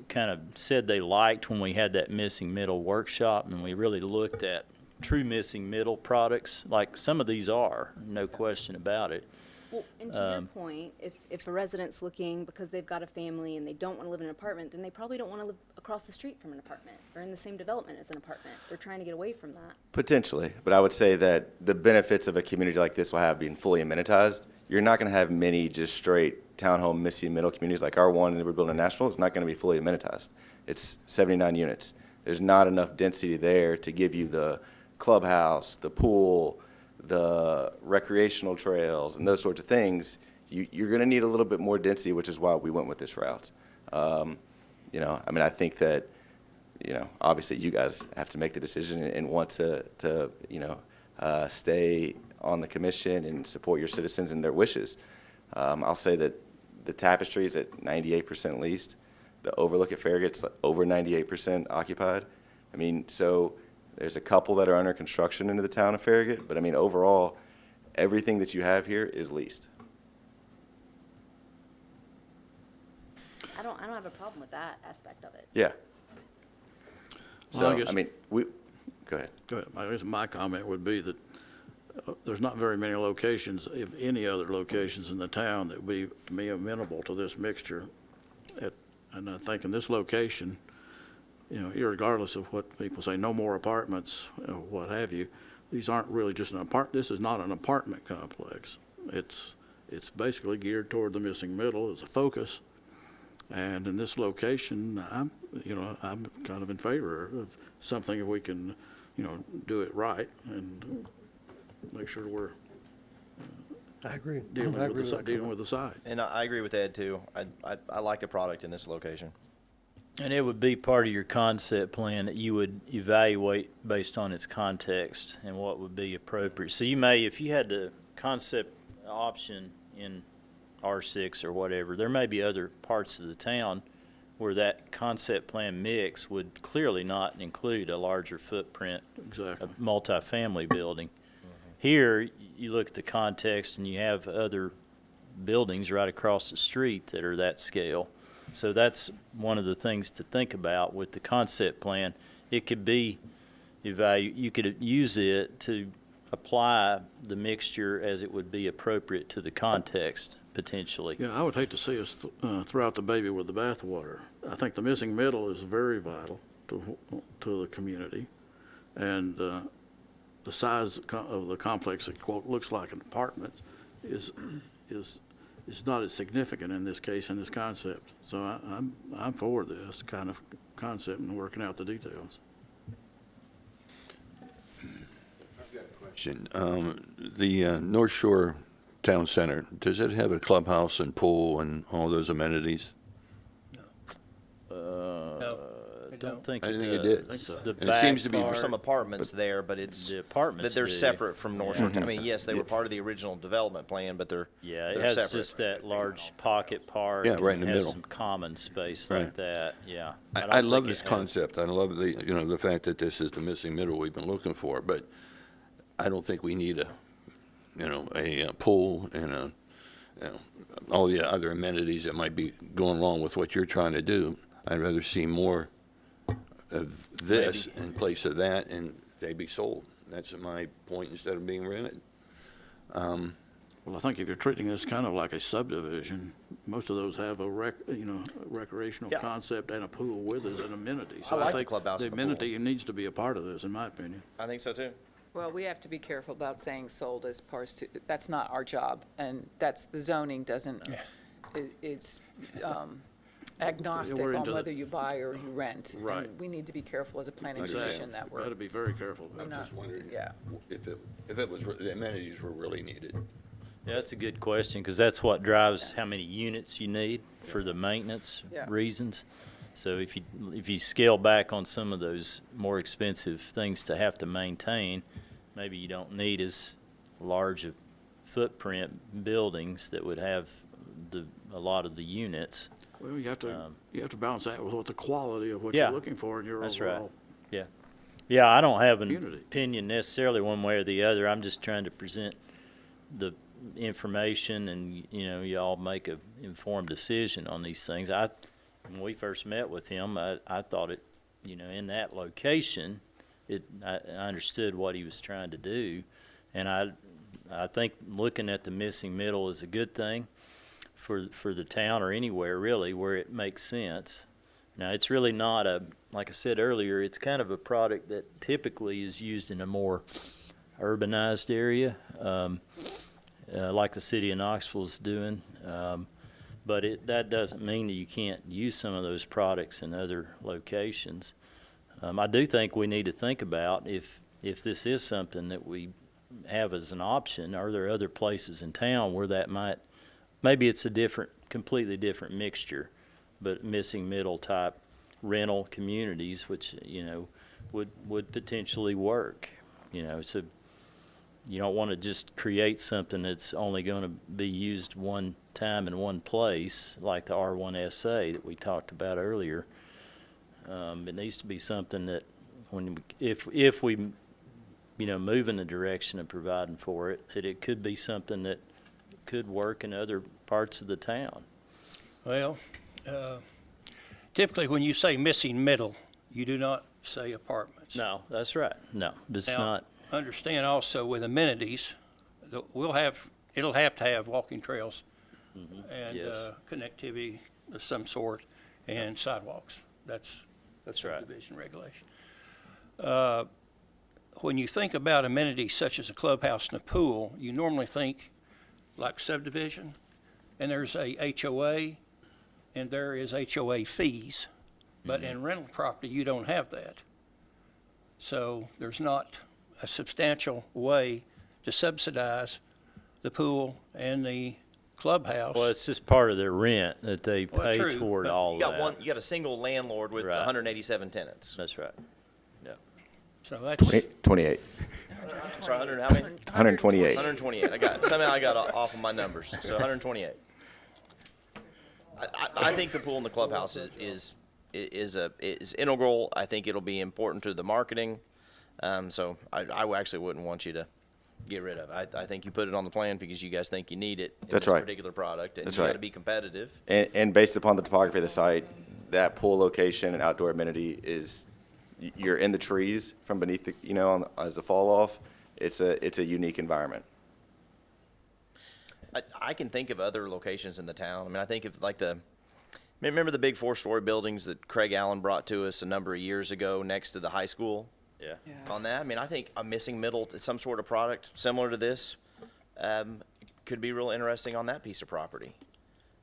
kind of said they liked when we had that missing middle workshop, and we really looked at true missing middle products, like some of these are, no question about it. Well, and to your point, if a resident's looking because they've got a family and they don't want to live in an apartment, then they probably don't want to live across the street from an apartment or in the same development as an apartment. They're trying to get away from that. Potentially, but I would say that the benefits of a community like this will have being fully amenitized. You're not going to have many just straight townhome missing middle communities like our one that we're building in Nashville. It's not going to be fully amenitized. It's 79 units. There's not enough density there to give you the clubhouse, the pool, the recreational trails, and those sorts of things. You're going to need a little bit more density, which is why we went with this route. I mean, I think that, obviously you guys have to make the decision and want to stay on the commission and support your citizens and their wishes. I'll say that the Tapestry is at 98% leased. The Overlook at Farragut's over 98% occupied. I mean, so there's a couple that are under construction into the town of Farragut, but I mean, overall, everything that you have here is leased. I don't have a problem with that aspect of it. Yeah. Well, So, I guess- I mean, go ahead. Go ahead. I guess my comment would be that there's not very many locations, if any other locations in the town, that would be, to me, amenable to this mixture. And I think in this location, you know, irregardless of what people say, no more apartments, what have you, these aren't really just this is not an apartment complex. It's basically geared toward the missing middle as a focus. And in this location, I'm kind of in favor of something if we can, do it right and make sure we're I agree. dealing I agree with with that dealing with the site. And I agree with Ed too. I like the product in this location. And it would be part of your concept plan that you would evaluate based on its context and what would be appropriate. So you may, if you had the concept option in R6 or whatever, there may be other parts of the town where that concept plan mix would clearly not include a larger footprint, Exactly. a multifamily building. Here, you look at the context and you have other buildings right across the street that are that scale. So that's one of the things to think about with the concept plan. It could be you could use it to apply the mixture as it would be appropriate to the context, potentially. Yeah, I would hate to see us throw out the baby with the bathwater. I think the missing middle is very vital to the community. And the size of the complex that, quote, looks like an apartment is not as significant in this case, in this concept. So I'm for this kind of concept and working out the details. Question. The North Shore Town Center, does it have a clubhouse and pool and all those amenities? I don't think I it didn't think it does. did. I think so. The And it seems to be back There's some part- apartments there, but it's The apartments that they're do. separate from North Shore. I mean, yes, they were part of the original development plan, but they're Yeah, it they're has separate. just that large pocket park. Yeah, right in and the has middle. some common space Right. like that, yeah. don't I love think this it has- concept. I love the fact that this is the missing middle we've been looking for, but I don't think we need a pool and all the other amenities that might be going along with what you're trying to do. I'd rather see more of this in place of that, and they be sold. That's my point, instead of being rented. Well, I think if you're treating this kind of like a subdivision, most of those have a recreational Yeah. concept and a pool with as an amenity. I So like the think clubhouse the and the pool. amenity needs to be a part of this, in my opinion. I think so too. Well, we have to be careful about saying sold as opposed to, that's not our job, and that's, the zoning doesn't, it's agnostic We're on into the- whether you buy or you rent. And Right. we need to be careful as a planning Exactly. commission that Got to we're be very careful about not, this. yeah. If it was, the amenities were really needed. Yeah, that's a good question, because that's what drives how many units you need for the maintenance Yeah. reasons. So if you scale back on some of those more expensive things to have to maintain, maybe you don't need as large a footprint buildings that would have a lot of the units. Well, you have to balance that with what the quality of what Yeah. you're looking for in your That's right. overall. Yeah. Yeah, I don't have an Community. opinion necessarily one way or the other. I'm just trying to present the information and, y'all make a informed decision on these things. When we first met with him, I thought it, in that location, I understood what he was trying to do. And I think looking at the missing middle is a good thing for the town or anywhere really where it makes sense. Now, it's really not like I said earlier, it's kind of a product that typically is used in a more urbanized area, like the city of Knoxville is doing. But that doesn't mean that you can't use some of those products in other locations. I do think we need to think about if this is something that we have as an option, are there other places in town where that maybe it's a completely different mixture, but missing middle type rental communities, which, would potentially work. So you don't want to just create something that's only going to be used one time in one place, like the R1SA that we talked about earlier. It needs to be something that if we move in the direction of providing for it, that it could be something that could work in other parts of the town. Well, typically when you say missing middle, you do not say apartments. No, that's right. No, it's Now, not. understand also with amenities, it'll have to have walking trails and Yes. connectivity of some sort and sidewalks. That's That's right. subdivision regulation. When you think about amenities such as a clubhouse and a pool, you normally think like subdivision, and there's a HOA, and there is HOA fees. But in rental property, you don't have that. So there's not a substantial way to subsidize the pool and the clubhouse. Well, it's just part of their rent that they Well, pay true, toward but all You got that. you got a single landlord with Right. 187 tenants. That's right. Yeah. So that's, 28. Sorry, 100 how many? 128. 128. Somehow I got off of my numbers. So 128. I think the pool and the clubhouse is integral. I think it'll be important to the marketing. So I actually wouldn't want you to get rid of it. I think you put it on the plan because you guys think you need it in That's this right. particular product, and That's you got right. to be competitive. And based upon the topography of the site, that pool location and outdoor amenity is, you're in the trees from beneath the, as a fall off. It's a unique environment. I can think of other locations in the town. I mean, I think of like remember the big 4-story buildings that Craig Allen brought to us a number of years ago next to the high school? Yeah. On that, I mean, I think a missing middle, some sort of product similar to this, could be real interesting on that piece of property.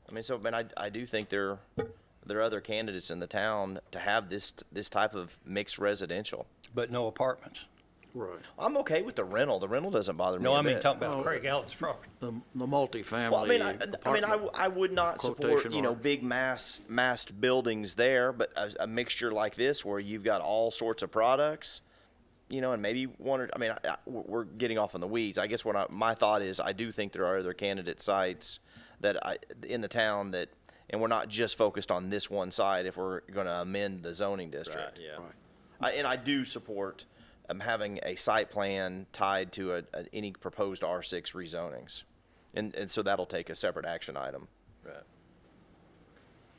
I mean, I do think there are other candidates in the town to have this type of mixed residential. but no apartments. Right. I'm okay with the rental. The rental doesn't bother me. No, a I mean, bit. talking about Craig Allen's property. The multifamily Well, apartment I would not support, quotation marks. big massed buildings there, but a mixture like this where you've got all sorts of products, and maybe we're getting off in the weeds. I guess my thought is I do think there are other candidate sites in the town that, and we're not just focused on this one site if we're going to amend the zoning district. Right, yeah. Right. And I do support having a site plan tied to any proposed R6 rezonings. And so that'll take a separate action item. Right.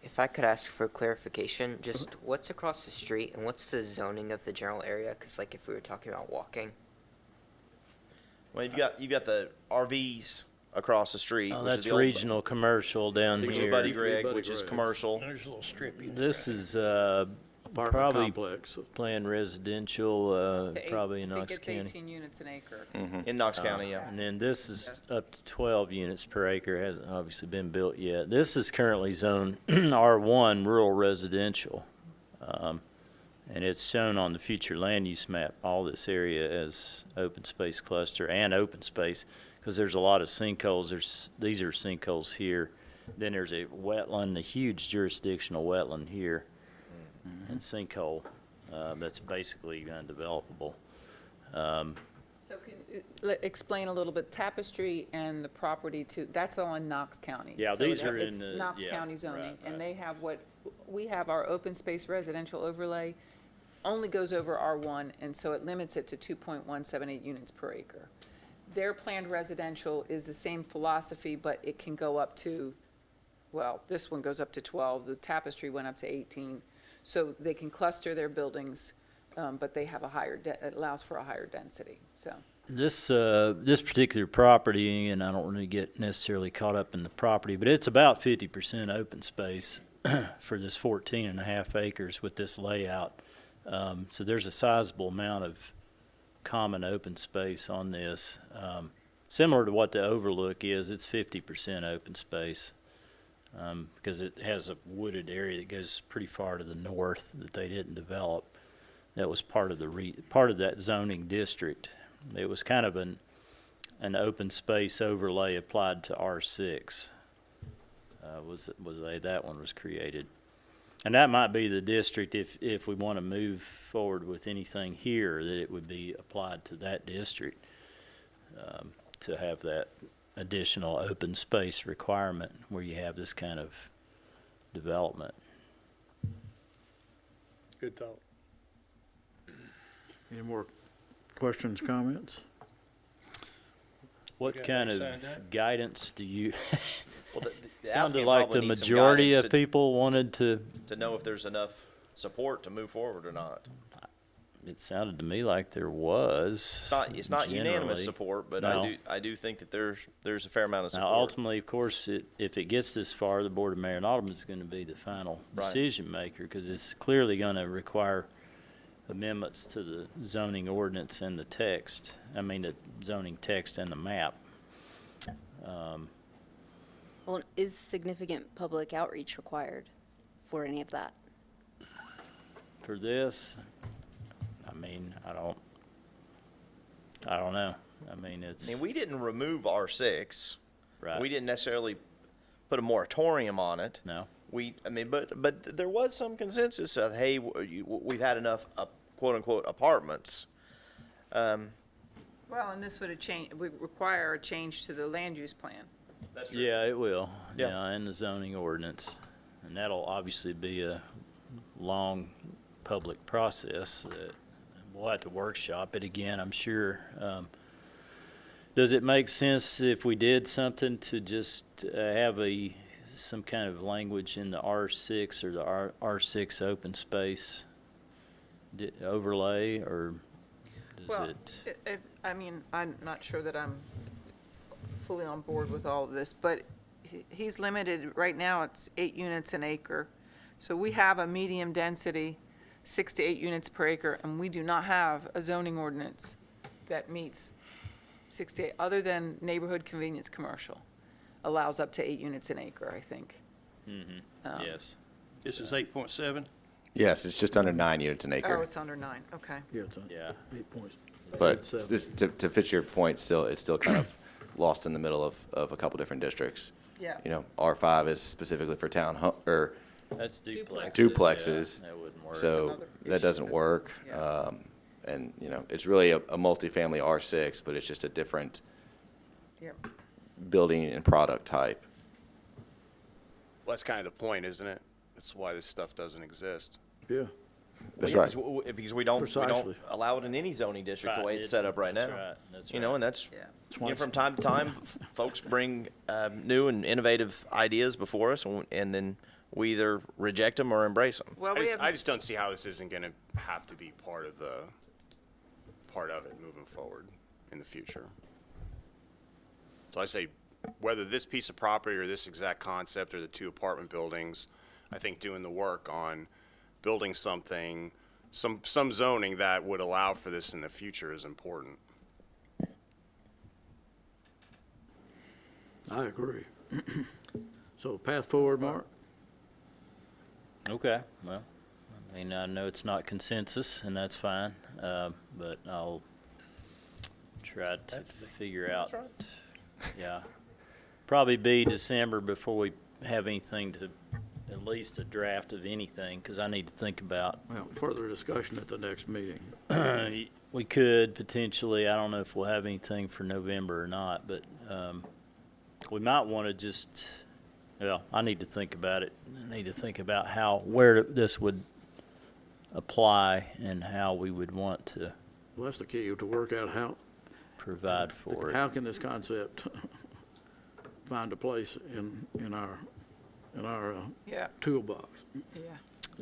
If I could ask for clarification, just what's across the street and what's the zoning of the general area? Because like if we were talking about walking. Well, you've got the RVs across the street, Oh, which is that's the old, regional commercial down which is here. Buddy Greg, Buddy which is Greg's. commercial. There's a little strip. you This know. is apartment probably complex. planned residential, probably in I think Knox it's County. 18 units an acre. In Knox County, yeah. And then this is up to 12 units per acre, hasn't obviously been built yet. This is currently zoned R1 rural residential. And it's shown on the future land use map, all this area as open space cluster and open space, because there's a lot of sinkholes. These are sinkholes here. Then there's a wetland, a huge jurisdictional wetland here, and sinkhole that's basically undevelopable. So can you explain a little bit, Tapestry and the property that's all in Knox County. Yeah, So these are it's in the- Knox yeah, County zoning, right, and right. they have we have our open space residential overlay, only goes over R1, and so it limits it to 2.178 units per acre. Their planned residential is the same philosophy, but it can go up to, well, this one goes up to 12, the Tapestry went up to 18. So they can cluster their buildings, but they have it allows for a higher density, so. This particular property, and I don't really get necessarily caught up in the property, but it's about 50% open space for this 14 and a half acres with this layout. So there's a sizable amount of common open space on this. Similar to what the overlook is, it's 50% open space because it has a wooded area that goes pretty far to the north that they didn't develop. That was part of that zoning district. It was kind of an open space overlay applied to R6. That one was created. And that might be the district, if we want to move forward with anything here, that it would be applied to that district to have that additional open space requirement where you have this kind of development. Good thought. Any more questions, comments? What got kind that of signed up? guidance do you, Well, the sounded applicant like probably the needs some majority guidance of people wanted to, to know if there's enough support to move forward or not. It sounded to me like there was. It's not unanimous generally. support, but No. I do think that there's a fair amount of Now, support. ultimately, of course, if it gets this far, the Board of Mayor and Aldermen is going to be the final Right. decision maker, because it's clearly going to require amendments to the zoning ordinance and the text. I mean, the zoning text and the map. Well, is significant public outreach required for any of that? For this, I mean, I don't know. I mean, it's, I mean, we didn't remove R6. right. We didn't necessarily put a moratorium on it. No. But there was some consensus of, hey, we've had enough quote unquote apartments. Well, and this would require a change to the land use plan. That's true. Yeah, it will. Yeah. Yeah, and the zoning ordinance. And that'll obviously be a long public process that we'll have to workshop it again, I'm sure. Does it make sense if we did something to just have some kind of language in the R6 or the R6 open space overlay, or does Well, it? I mean, I'm not sure that I'm fully on board with all of this, but he's limited, right now it's 8 units an acre. So we have a medium density, 6 to 8 units per acre, and we do not have a zoning ordinance that meets 6 to 8, other than neighborhood convenience commercial, allows up to 8 units an acre, I think. Yes. This is 8.7. Yes, it's just under 9 units an Oh, acre. it's under 9, okay. Yeah, it's Yeah. 8 points. But 7. this, to fit your point, it's still kind of lost in the middle of a couple different districts. Yeah. You know, R5 is specifically for or That's duplexes. duplexes. Yeah, that wouldn't work. So Another issue that doesn't that's- work. yeah. And, you know, it's really a multifamily R6, but it's just a different Yep. building and product type. Well, that's kind of the point, isn't it? That's why this stuff doesn't exist. Yeah. That's right. Because we don't Precisely. allow it in any zoning district the way it's set up right now. That's right. That's You know, right. and that's, Yeah. you know, from time to time, folks bring new and innovative ideas before us, and then we either reject them or embrace them. Well, I just don't see how this isn't going to have to be part of it moving forward in the future. So I say, whether this piece of property or this exact concept or the 2 apartment buildings, I think doing the work on building something, some zoning that would allow for this in the future is important. I agree. So path forward, Mark? Okay, well, I mean, I know it's not consensus, and that's fine, but I'll try to figure out. Yeah, probably be December before we have anything to, at least a draft of anything, because I need to think about. Well, further discussion at the next meeting. We could potentially, I don't know if we'll have anything for November or not, but we might want to just, well, I need to think about it. I need to think about where this would apply and how we would want to Well, that's the key, to work out provide for it. how can this concept find a place in our Yeah, toolbox? yeah.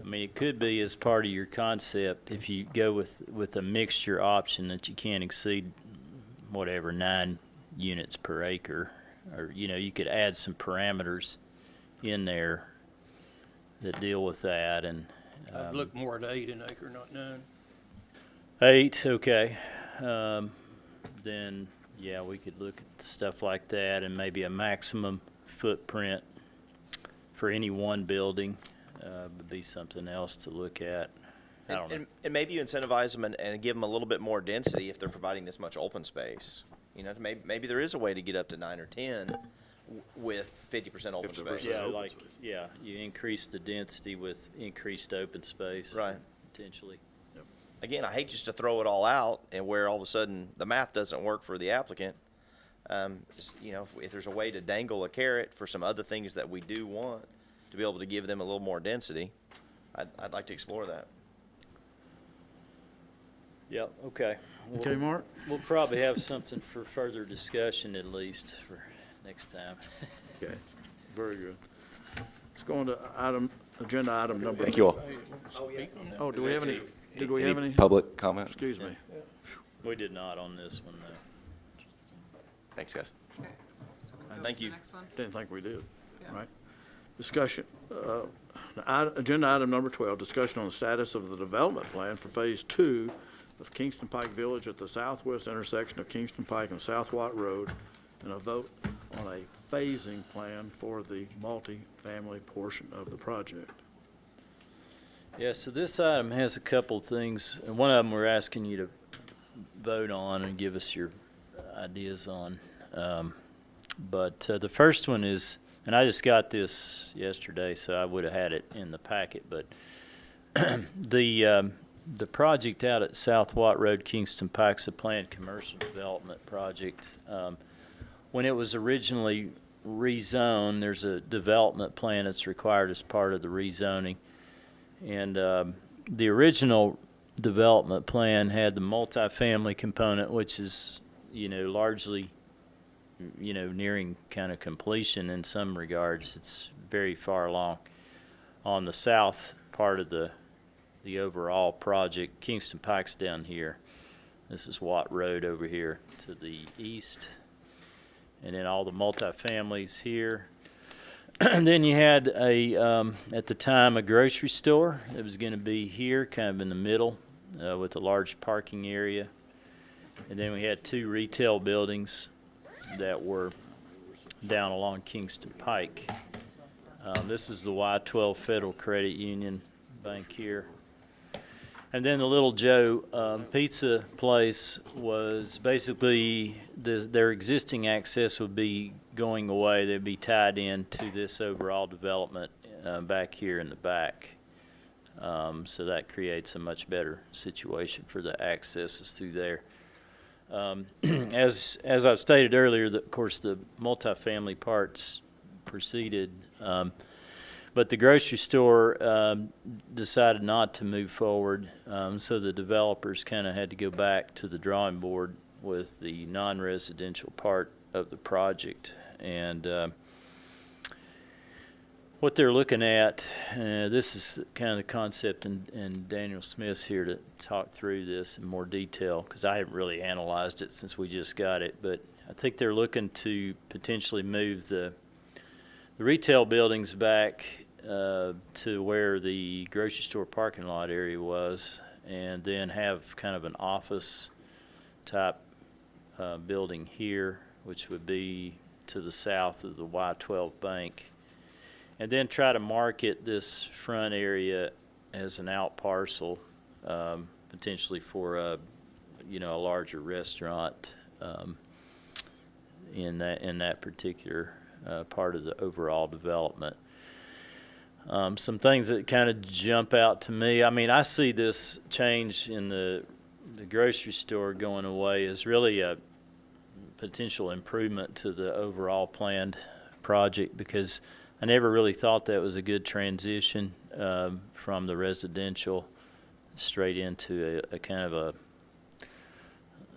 I mean, it could be as part of your concept, if you go with a mixture option, that you can't exceed whatever 9 units per acre, or, you know, you could add some parameters in there that deal with that. And I'd look more at 8 an acre, not 9. 8, okay. Then, yeah, we could look at stuff like that, and maybe a maximum footprint for any one building would be something else to look at. I don't know. And maybe you incentivize them and give them a little bit more density if they're providing this much open space. You know, maybe there is a way to get up to 9 or 10 with 50% open space. Yeah, like, yeah, you increase the density with increased open space. Right. Potentially. Again, I hate just to throw it all out and where all of a sudden the math doesn't work for the applicant. Just, you know, if there's a way to dangle a carrot for some other things that we do want to be able to give them a little more density, I'd like to explore that. Yep, okay. Okay, Mark? We'll probably have something for further discussion at least for next time. Okay, very good. Let's go on to agenda item number. Thank you all. Oh, do we have any Did we have any? Public comment? Excuse me. We did not on this one, though. Thanks, guys. Okay. So we'll go Thank to you. the next one. Didn't think we did, Yeah. right? Discussion, agenda item number 12, discussion on the status of the development plan for Phase 2 of Kingston Pike Village at the southwest intersection of Kingston Pike and South Watt Road, and a vote on a phasing plan for the multi-family portion of the project. Yeah, so this item has a couple of things, and one of them we're asking you to vote on and give us your ideas on. But the first one is, and I just got this yesterday, so I would have had it in the packet, but the project out at South Watt Road, Kingston Pike's a planned commercial development project. When it was originally rezoned, there's a development plan that's required as part of the rezoning. And the original development plan had the multifamily component, which is, largely, nearing kind of completion in some regards. It's very far along. On the south part of the overall project, Kingston Pike's down here. This is Watt Road over here to the east. And then all the multifamilies here. And then you had at the time, a grocery store that was going to be here, kind of in the middle, with a large parking area. And then we had 2 retail buildings that were down along Kingston Pike. This is the Y12 Federal Credit Union Bank here. And then the Little Joe pizza place was basically, their existing access would be going away. They'd be tied in to this overall development back here in the back. So that creates a much better situation for the accesses through there. As I've stated earlier, of course, the multifamily parts proceeded. But the grocery store decided not to move forward, so the developers kind of had to go back to the drawing board with the non-residential part of the project. And what they're looking at, this is kind of the concept, and Daniel Smith's here to talk through this in more detail, because I haven't really analyzed it since we just got it. But I think they're looking to potentially move the retail buildings back to where the grocery store parking lot area was, and then have kind of an office type building here, which would be to the south of the Y12 bank, and then try to market this front area as an out parcel, potentially for a larger restaurant in that particular part of the overall development. Some things that kind of jump out to me. I mean, I see this change in the grocery store going away as really a potential improvement to the overall planned project, because I never really thought that was a good transition from the residential straight into a kind of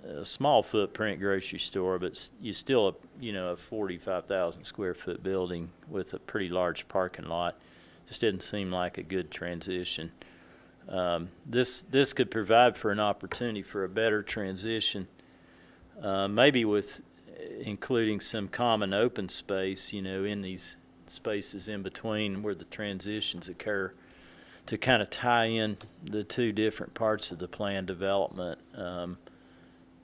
a small footprint grocery store, but you still a 45,000 square foot building with a pretty large parking lot. Just didn't seem like a good transition. This could provide for an opportunity for a better transition, maybe with including some common open space, in these spaces in between where the transitions occur, to kind of tie in the 2 different parts of the planned development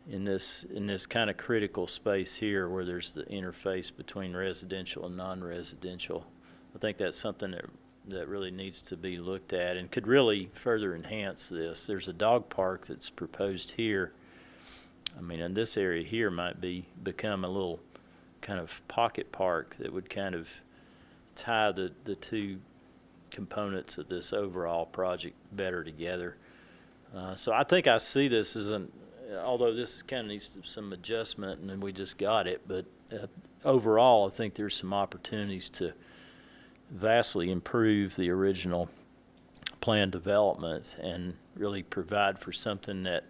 in this kind of critical space here where there's the interface between residential and non-residential. I think that's something that really needs to be looked at and could really further enhance this. There's a dog park that's proposed here. I mean, and this area here might become a little kind of pocket park that would kind of tie the 2 components of this overall project better together. So I think I see this as although this kind of needs some adjustment, and then we just got it, but overall I think there's some opportunities to vastly improve the original planned development and really provide for something that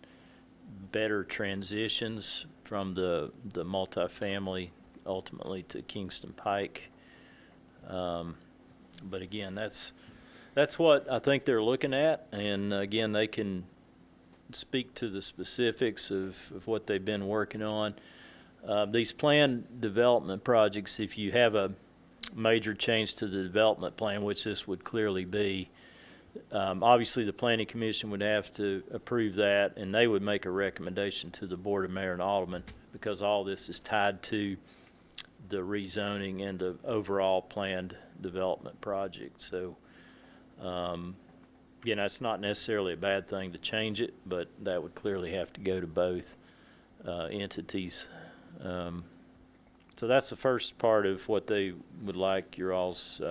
better transitions from the multifamily ultimately to Kingston Pike. But again, that's That's what I think they're looking at, and again, they can speak to the specifics of what they've been working on. These planned development projects, if you have a major change to the development plan, which this would clearly be, obviously the planning commission would have to approve that, and they would make a recommendation to the board of mayor and aldermen, because all this is tied to the rezoning and the overall planned development project. So, you know, it's not necessarily a bad thing to change it, but that would clearly have to go to both entities. So that's the first part of what they would like your all's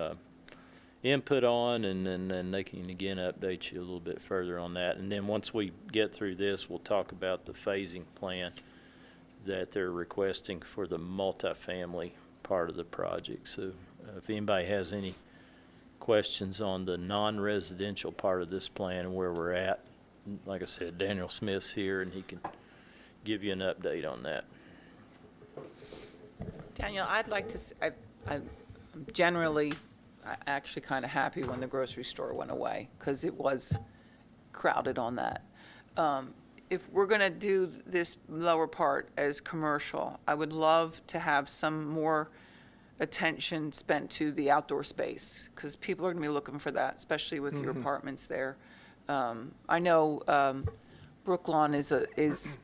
input on, and then they can again update you a little bit further on that. And then once we get through this, we'll talk about the phasing plan that they're requesting for the multifamily part of the project. So if anybody has any questions on the non-residential part of this plan and where we're at, like I said, Daniel Smith's here and he can give you an update on that. Daniel, I'd like to, I'm generally actually kind of happy when the grocery store went away, because it was crowded on that. If we're going to do this lower part as commercial, I would love to have some more attention spent to the outdoor space, because people are going to be looking for that, especially with your apartments there. I know Brooklawn is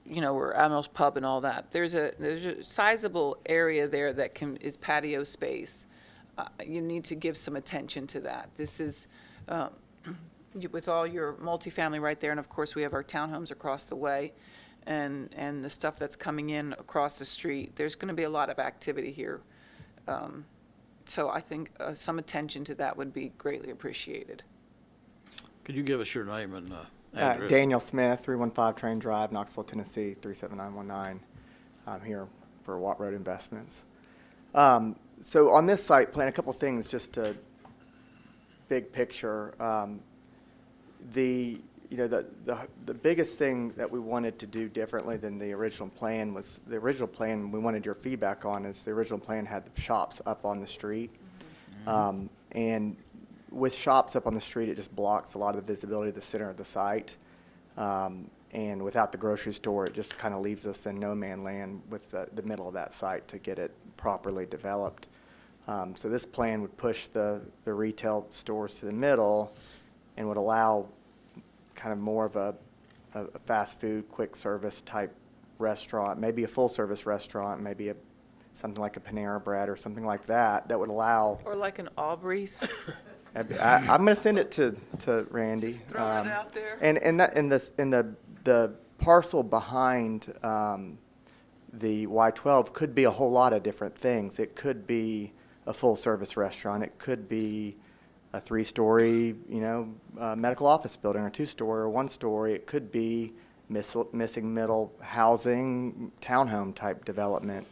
you know, where Admiral's Pub and all that. There's a sizable area there that is patio space. You need to give some attention to that. This is, with all your multifamily right there, and of course we have our townhomes across the way, and the stuff that's coming in across the street. There's going to be a lot of activity here. So I think some attention to that would be greatly appreciated. Could you give us your name and address? Daniel Smith, 315 Train Drive, Knoxville, Tennessee, 37919. I'm here for Watt Road Investments. So on this site plan, a couple things, just to big picture. The biggest thing that we wanted to do differently than the original plan was, the original plan we wanted your feedback on is the original plan had the shops up on the street. And with shops up on the street, it just blocks a lot of the visibility of the center of the site. And without the grocery store, it just kind of leaves us in no man land with the middle of that site to get it properly developed. So this plan would push the retail stores to the middle and would allow kind of more of a fast food, quick service type restaurant, maybe a full service restaurant, maybe something like a Panera Bread or something like that, that would allow. Or like an Aubrey's. I'm going to send it to Randy. Just throw it out there. And the parcel behind the Y12 could be a whole lot of different things. It could be a full service restaurant. It could be a 3-story, medical office building, or 2-story, or 1-story. It could be missing middle housing, townhome type development.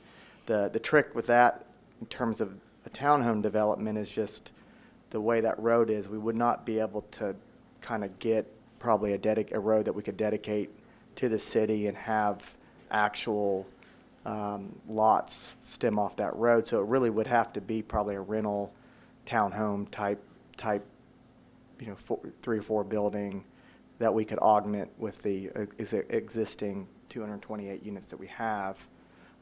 The trick with that, in terms of a townhome development, is just the way that road is. We would not be able to kind of get probably a road that we could dedicate to the city and have actual lots stem off that road. So it really would have to be probably a rental townhome type 3 or 4 building that we could augment with the existing 228 units that we have,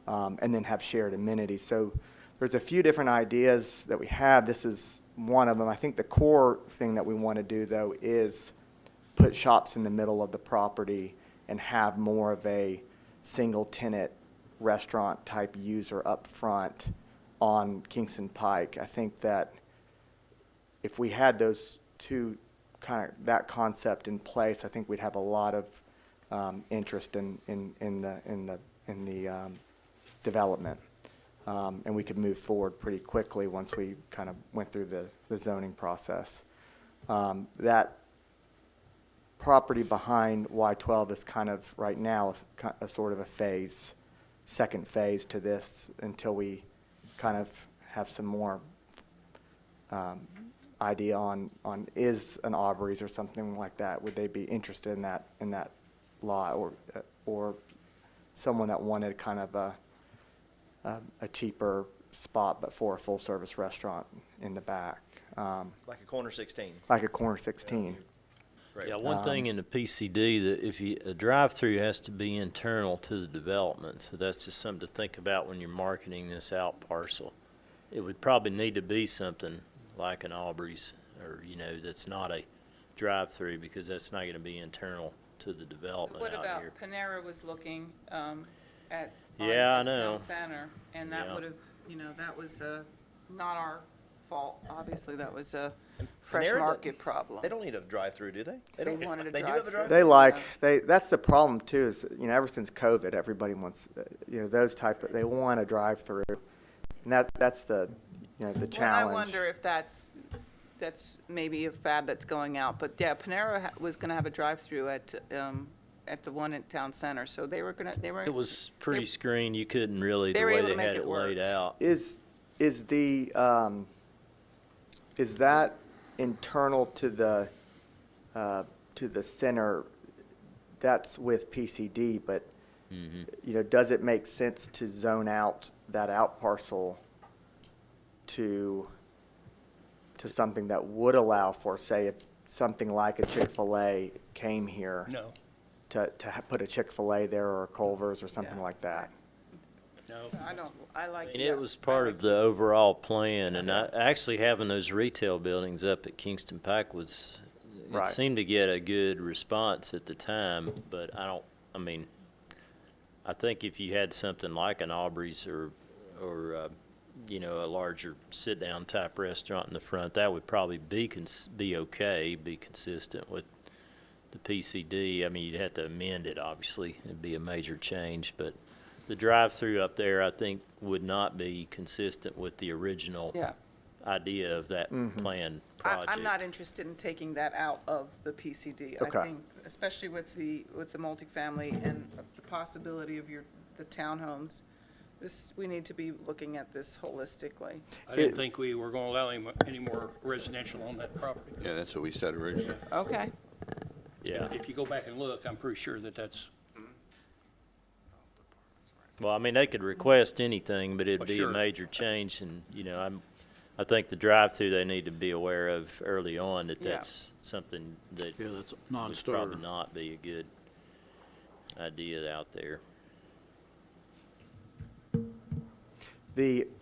and then have shared amenities. So there's a few different ideas that we have. This is one of them. I think the core thing that we want to do, though, is put shops in the middle of the property and have more of a single tenant restaurant type user up front on Kingston Pike. I think that if we had those two that concept in place, I think we'd have a lot of interest in the development, and we could move forward pretty quickly once we kind of went through the zoning process. That property behind Y12 is kind of right now a sort of a second phase to this, until we kind of have some more idea on is an Aubrey's or something like that. Would they be interested in that lot, or someone that wanted kind of a cheaper spot but for a full service restaurant in the back? Like a corner 16. like a corner 16. Yeah, one thing in the PCD, that if a drive-through has to be internal to the development, so that's just something to think about when you're marketing this out parcel. It would probably need to be something like an Aubrey's, or, that's not a drive-through, because that's not gonna be internal to the development What out about here. Panera was looking at Yeah, I at know. Town Center, and that Yeah. would have, that was not our fault. Obviously, that was a fresh Panera market problem. They don't need a drive-through, do they? They wanted a They do have a drive-through. drive-through? That's the problem too, is, ever since COVID, everybody wants, those they want a drive-through. And that's the challenge. Well, I wonder if that's maybe a fad that's going out. But yeah, Panera was going to have a drive-through at the one at Town Center, so they were. It was pretty screened, you couldn't really, They the were way able they to make had it it work. laid out. Is that internal to the center? That's with PCD, but does it make sense to zone out that out parcel to something that would allow for, say, if something like a Chick-fil-A came here? No, Put a Chick-fil-A there, or a Culver's or something like that? no. I don't. I like. And it was part of the overall plan, and actually having those retail buildings up at Kingston Pike was, it Right. seemed to get a good response at the time, but I think if you had something like an Aubrey's or a larger sit-down type restaurant in the front, that would probably be okay, be consistent with the PCD. I mean, you'd have to amend it, obviously. It'd be a major change, but the drive-through up there, I think, would not be consistent with the original Yeah. idea of that planned project. I'm not interested in taking that out of the PCD. Okay. I think, especially with the multifamily and the possibility of the townhomes, we need to be looking at this holistically. I didn't think we were going to allow any more residential on that property. Yeah, that's what we said originally. Okay. Yeah. If you go back and look, I'm pretty sure that's, Well, I mean, they could request anything, but it'd Well, be a sure. major change, and, I think the drive-through, they need to be aware of early on that Yeah. that's something that Yeah, that's a would non-starter. probably not be a good idea out there.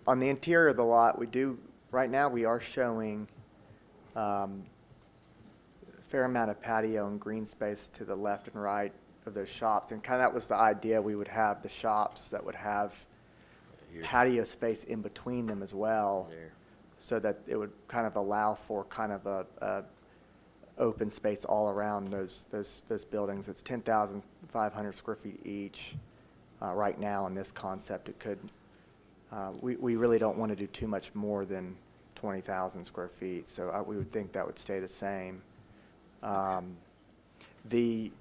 On the interior of the lot, right now, we are showing a fair amount of patio and green space to the left and right of those shops. And kind of that was the idea, we would have the shops that would have Here. patio space in between them as well, There. so that it would kind of allow for kind of a open space all around those buildings. It's 10,500 square feet each right now in this concept. It could, we really don't want to do too much more than 20,000 square feet, so we would think that would stay the same.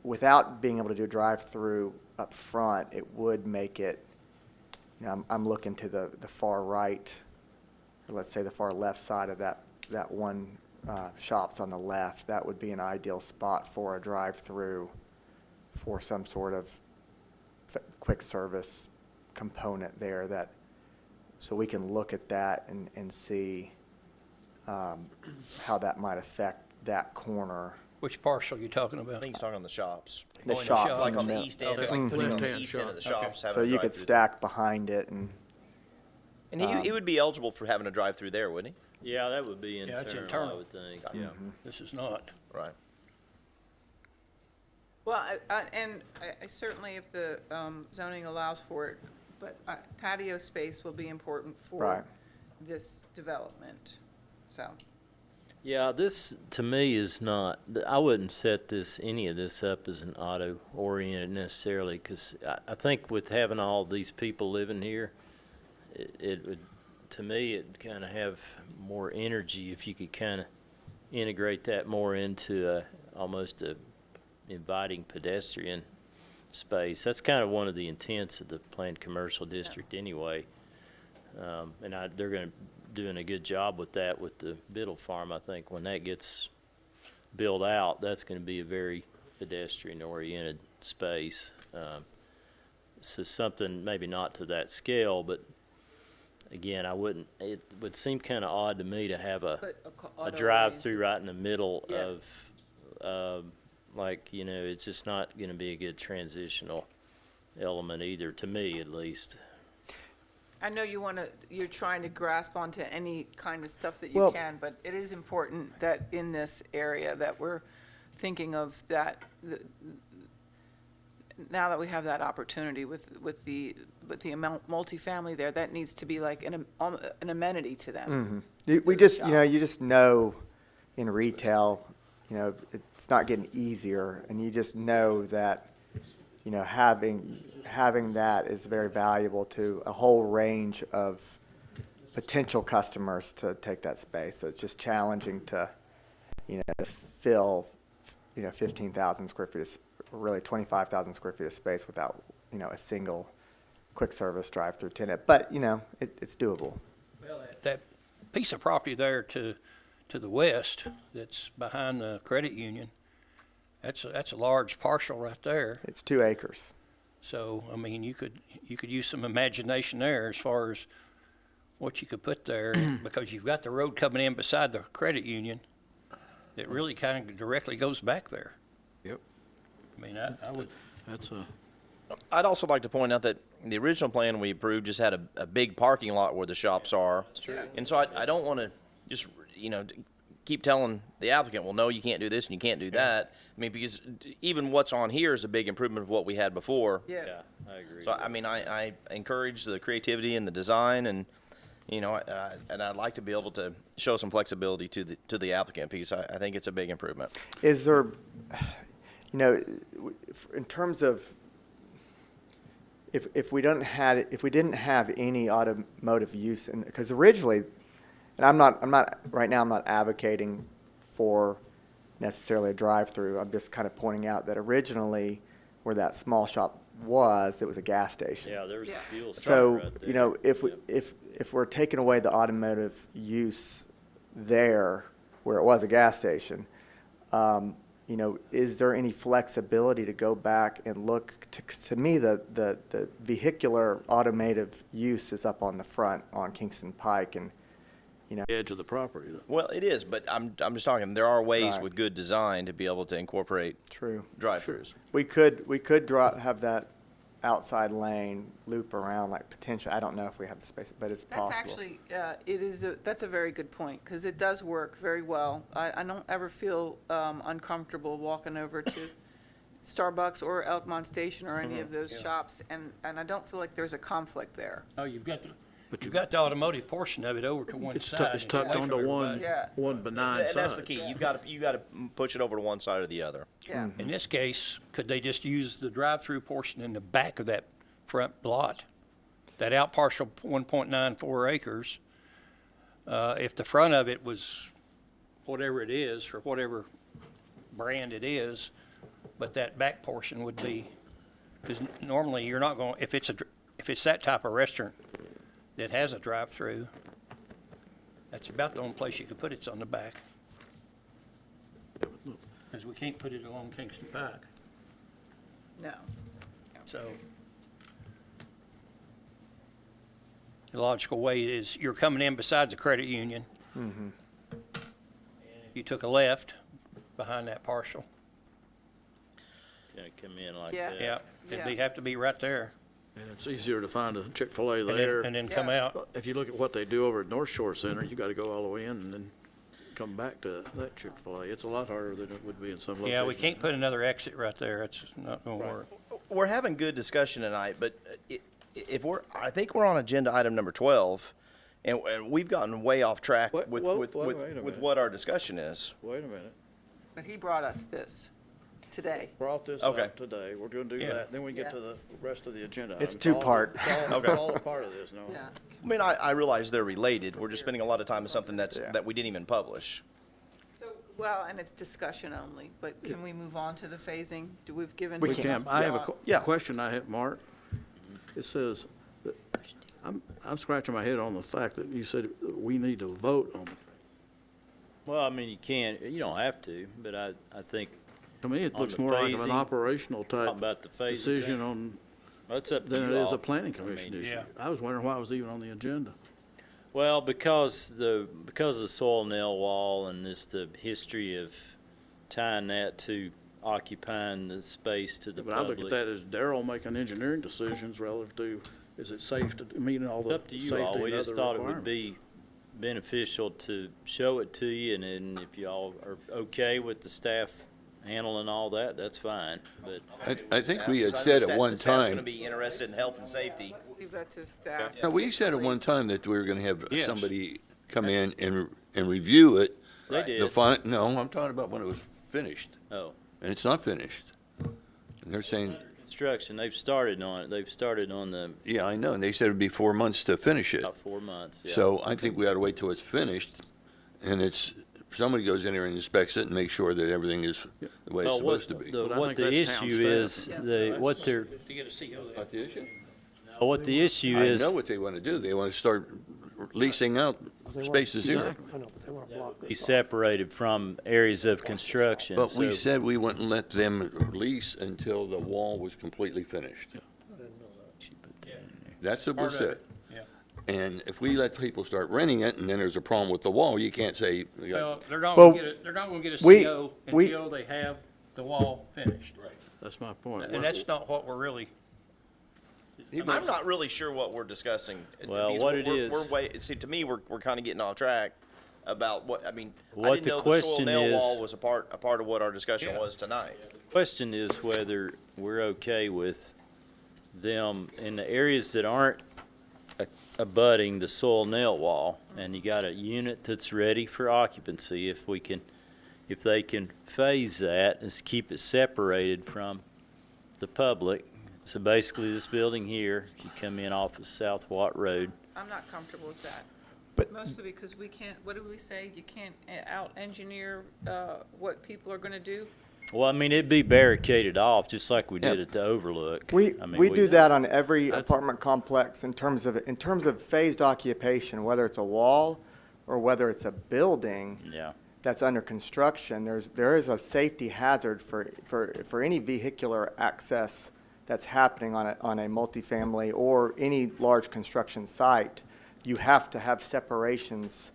Without being able to do a drive-through up front, it would make it, I'm looking to the far right, or let's say the far left side of that one shops on the left. That would be an ideal spot for a drive-through for some sort of quick service component there, so we can look at that and see how that might affect that corner. which parcel are you talking I about? think he's talking on the shops. The Oh, in the shops shop. Like in the on the middle. east end, Okay. like putting on the Left-hand east end of the shop. shops. having So a you could drive-through. stack behind it and. And he would be eligible for having a drive-through there, wouldn't Yeah, that would be Yeah, it's internal, I internal. would think, he? yeah. This is not. Right. Well, I certainly, if the zoning allows for it, but patio space will be important for Right. this development, so. Yeah, this, to me, is not, I wouldn't set any of this up as an auto-oriented necessarily, because I think with having all these people living here, it would, to me, it'd kind of have more energy if you could kind of integrate that more into almost a inviting pedestrian space. That's kind of one of the intents of the planned commercial district anyway. And they're going to doing a good job with that with the Biddle Farm. I think when that gets built out, that's going to be a very pedestrian-oriented space. So something maybe not to that scale, but again, it would seem kind of odd to me to have a auto drive-through right in the middle Yeah. of, it's just not going to be a good transitional element either, to me at least. I know you're trying to grasp onto any kind of stuff that you Well- can, but it is important that in this area that we're thinking of that, now that we have that opportunity with the multifamily there, that needs to be like an amenity to them. We Those just, shops. you just know in retail, it's not getting easier, and you just know that, having that is very valuable to a whole range of potential customers to take that space. So it's just challenging to, to fill, 15,000 square feet, really 25,000 square feet of space without, a single quick service drive-through tenant. But, it's doable. Well, that piece of property there to the west, that's behind the credit union, that's a large parcel right there. It's 2 acres. So, I mean, you could use some imagination there as far as what you could put there, because you've got the road coming in beside the credit union that really kind of directly goes back there. Yep. I mean, I would. I'd also like to point out that the original plan we approved just had a big parking lot where the shops are. That's true. And so I don't want to just, keep telling the applicant, well, no, you can't do this and you can't do that. I mean, because even what's on here is a big improvement of what we had before. Yeah. I agree. So, I mean, I encourage the creativity and the design, and, and I'd like to be able to show some flexibility to the applicant, because I think it's a big improvement. Is there, in terms of, if we didn't have any automotive use, because originally, and I'm not right now, I'm not advocating for necessarily a drive-through. I'm just kind of pointing out that originally, where that small shop was, it was a gas station. Yeah, there's a fuel So, station right there. if we're taking away the automotive use there, where it was a gas station, is there any flexibility to go back and look? To me, the vehicular automotive use is up on the front on Kingston Pike, and Edge of the property. Well, it is, but I'm just talking, there are ways Right. with good design to be able to incorporate True. drive-throughs. We could have that outside lane loop around, like potentially. I don't know if we have the space, but it's That's possible. actually, that's a very good point, because it does work very well. I don't ever feel uncomfortable walking over to Starbucks or Elkmont Station or any of those shops, and I don't feel like there's a conflict there. Oh, you've got the automotive portion of it over to one side. It's tucked away from onto one, everybody. Yeah. one benign And side. that's the key. You got to push it over to one side or the other. Yeah. In this case, could they just use the drive-through portion in the back of that front lot? That out partial 1.94 acres, if the front of it was whatever it is, for whatever brand it is, but that back portion would be, because normally you're not going, if it's that type of restaurant that has a drive-through, that's about the only place you could put it's on the back. Because we can't put it along Kingston Pike. No. So the logical way is you're coming in beside the credit union. You took a left behind that parcel. Gonna come in like Yeah. that. Yeah, have to be right there. And it's easier to find a Chick-fil-A And there. then come Yes. out. If you look at what they do over at North Shore Center, you gotta go all the way in and then come back to that Chick-fil-A. It's a lot harder than it would be in some locations. Yeah, we can't put another exit right there. That's not gonna work. We're having good discussion tonight, but I think we're on agenda item number 12, and we've gotten way off track Wait with a minute. what our discussion is. Wait a minute. But he brought us this today. Brought this Okay. up today. We're gonna do Yeah. that. Then we get Yeah. to the rest of the agenda. It's items. two-part. It's all a part of this, no? Yeah. I mean, I realize they're related. We're just spending a lot of time on something that we didn't even publish. So, well, and it's discussion only, but can we move on to the phasing? We've given. We enough can. I have a thought. Yeah. question I have, Mark. It says, that I'm scratching my head on the fact that you said we need to vote on it. Well, I mean, you don't have to, but I think To me, it On looks the more like an phasing, operational type talking about the phasing decision thing. on, well, it's up to than you it is all. a planning I commission mean, issue. yeah. I was wondering why it was even on the agenda. Well, because of the soil nail wall and the history of tying that to occupying the space to the But I public. look at that as Darrell making engineering decisions relative to, is it safe to meet all the Up to safety you all. and We just other thought it would requirements? be beneficial to show it to you, and then if y'all are okay with the staff handling all that, that's fine. But I think we had said at one The staff's going to time, be interested in health and safety. Leave that to staff. no, we said at one time that we were gonna have Yes. somebody come in and review it. they The did. no, I'm talking about when it was finished, Oh, and it's not finished. And they're saying, construction, they've started on it. They've started on the, yeah, I know, and they said it'd be 4 months to finish it. about 4 months, yeah. So I think we ought to wait till it's finished, and somebody goes in there and inspects it and makes sure that everything is the way it's Well, what supposed to be. But I what think the that's town issue is, staff. what they're, To get a CO. Not the issue? what the issue I is. know what they want to do. They want to start leasing out spaces here. I know, but they want to block Be this off. separated from areas of construction. But we so- said we wouldn't let them lease until the wall was completely finished. That's what we Part of said. it, yeah. And if we let people start renting it, and then there's a problem with the wall, you can't say, Well, they're not Well, gonna get they're not gonna get a we- CO we- until they have the wall finished. That's my point. And that's not what we're really, I'm not really sure what we're discussing. Well, Because what it we're is- see, to me, we're kind of getting off track about what, I mean, I What didn't the know the soil question nail is- wall was a part of what our discussion Yeah. was tonight. Question is whether we're okay with them in the areas that aren't abutting the soil nail wall, and you got a unit that's ready for occupancy, if they can phase that, is keep it separated from the public. So basically, this building here, you come in off of South Watt Road. I'm not comfortable with that. But- Mostly because we can't, what do we say? You can't out-engineer what people are going to do? Well, I mean, it'd be barricaded off, just like we did Yeah. at the Overlook. We, I mean, we do that on every apartment complex in terms of phased occupation, whether it's a wall or whether it's a building Yeah. that's under construction. There is a safety hazard for any vehicular access that's happening on a multifamily or any large construction site. You have to have separations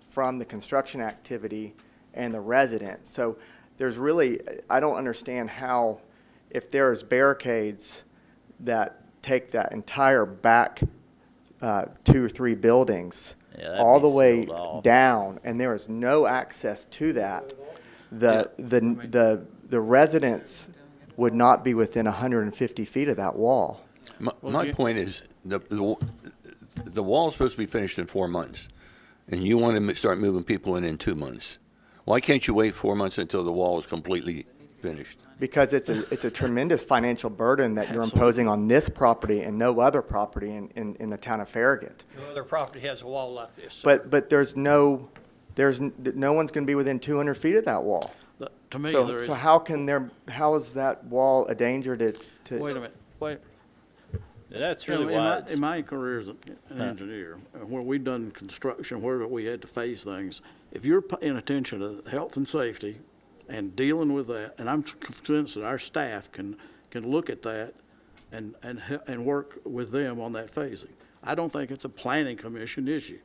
from the construction activity and the residents. So there's really, I don't understand how, if there's barricades that take that entire back 2 or 3 buildings Yeah, that'd all be the way sealed off. down, and there is no access to that, the residents would not be within 150 feet of that wall. my point is, the wall's supposed to be finished in 4 months, and you want to start moving people in 2 months. Why can't you wait 4 months until the wall is completely finished? Because it's a tremendous financial burden that you're imposing on this property and no other property in the town of Farragut. no other property has a wall like this. But no one's going to be within 200 feet of that wall. To me, So, there is, so how is that wall a danger to? wait a minute, wait. That's You know, really in why my, it's. in my career as an engineer, where we've done construction, where we had to phase things, if you're paying attention to health and safety and dealing with that, and I'm convinced that our staff can look at that and work with them on that phasing. I don't think it's a planning commission issue.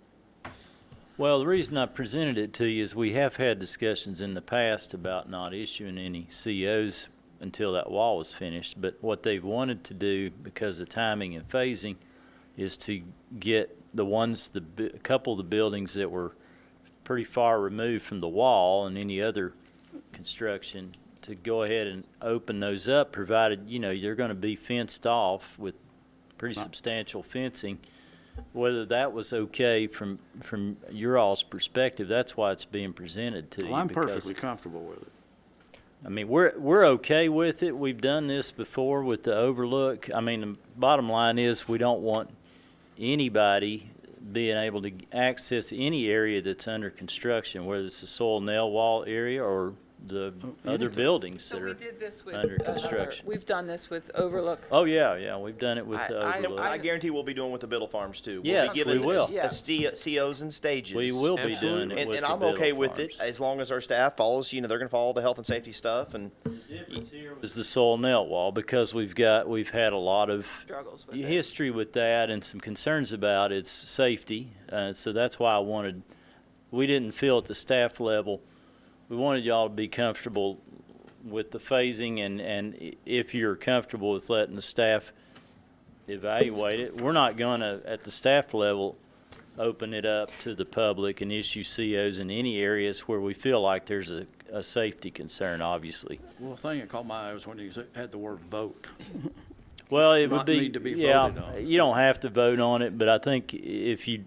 Well, the reason I presented it to you is we have had discussions in the past about not issuing any COs until that wall was finished. But what they've wanted to do, because of timing and phasing, is to get a couple of the buildings that were pretty far removed from the wall and any other construction, to go ahead and open those up, provided, they're going to be fenced off with pretty substantial fencing. Whether that was okay from your all's perspective, that's why it's being presented to you. Well, I'm because, perfectly comfortable with it. I mean, we're okay with it. We've done this before with the Overlook. I mean, the bottom line is we don't want anybody being able to access any area that's under construction, whether it's the soil nail wall area or the other buildings So that we are did this with under construction. We've done this with Overlook. Oh, yeah, we've done it with the I- Overlook. I guarantee we'll be doing with the Biddle Farms too. Yes, We'll be we giving will. COs in stages. We will be doing it And with and the I'm okay Biddle with it Farms. as long as our staff follows, they're gonna follow all the health and safety stuff and. was the soil melt wall, because we've had a lot of Struggles with it. history with that and some concerns about its safety. So that's why we didn't feel at the staff level, we wanted y'all to be comfortable with the phasing, and if you're comfortable with letting the staff evaluate it, we're not gonna, at the staff level, open it up to the public and issue COs in any areas where we feel like there's a safety concern, obviously. Well, the thing that caught my eye was when you had the word vote. Well, it would Not be, need to be yeah, voted on. you don't have to vote on it, but I think we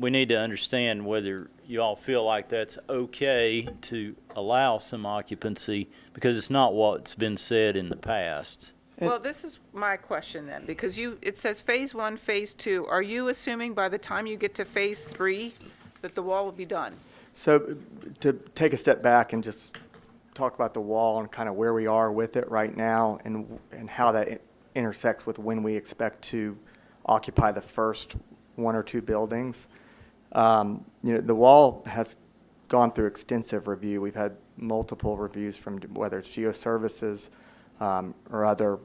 need to understand whether you all feel like that's okay to allow some occupancy, because it's not what's been said in the past. Well, this is my question then, because it says phase 1, phase 2. Are you assuming by the time you get to phase 3 that the wall will be done? So to take a step back and just talk about the wall and kind of where we are with it right now, and how that intersects with when we expect to occupy the first 1 or 2 buildings. The wall has gone through extensive review. We've had multiple reviews from whether it's Geoservices or other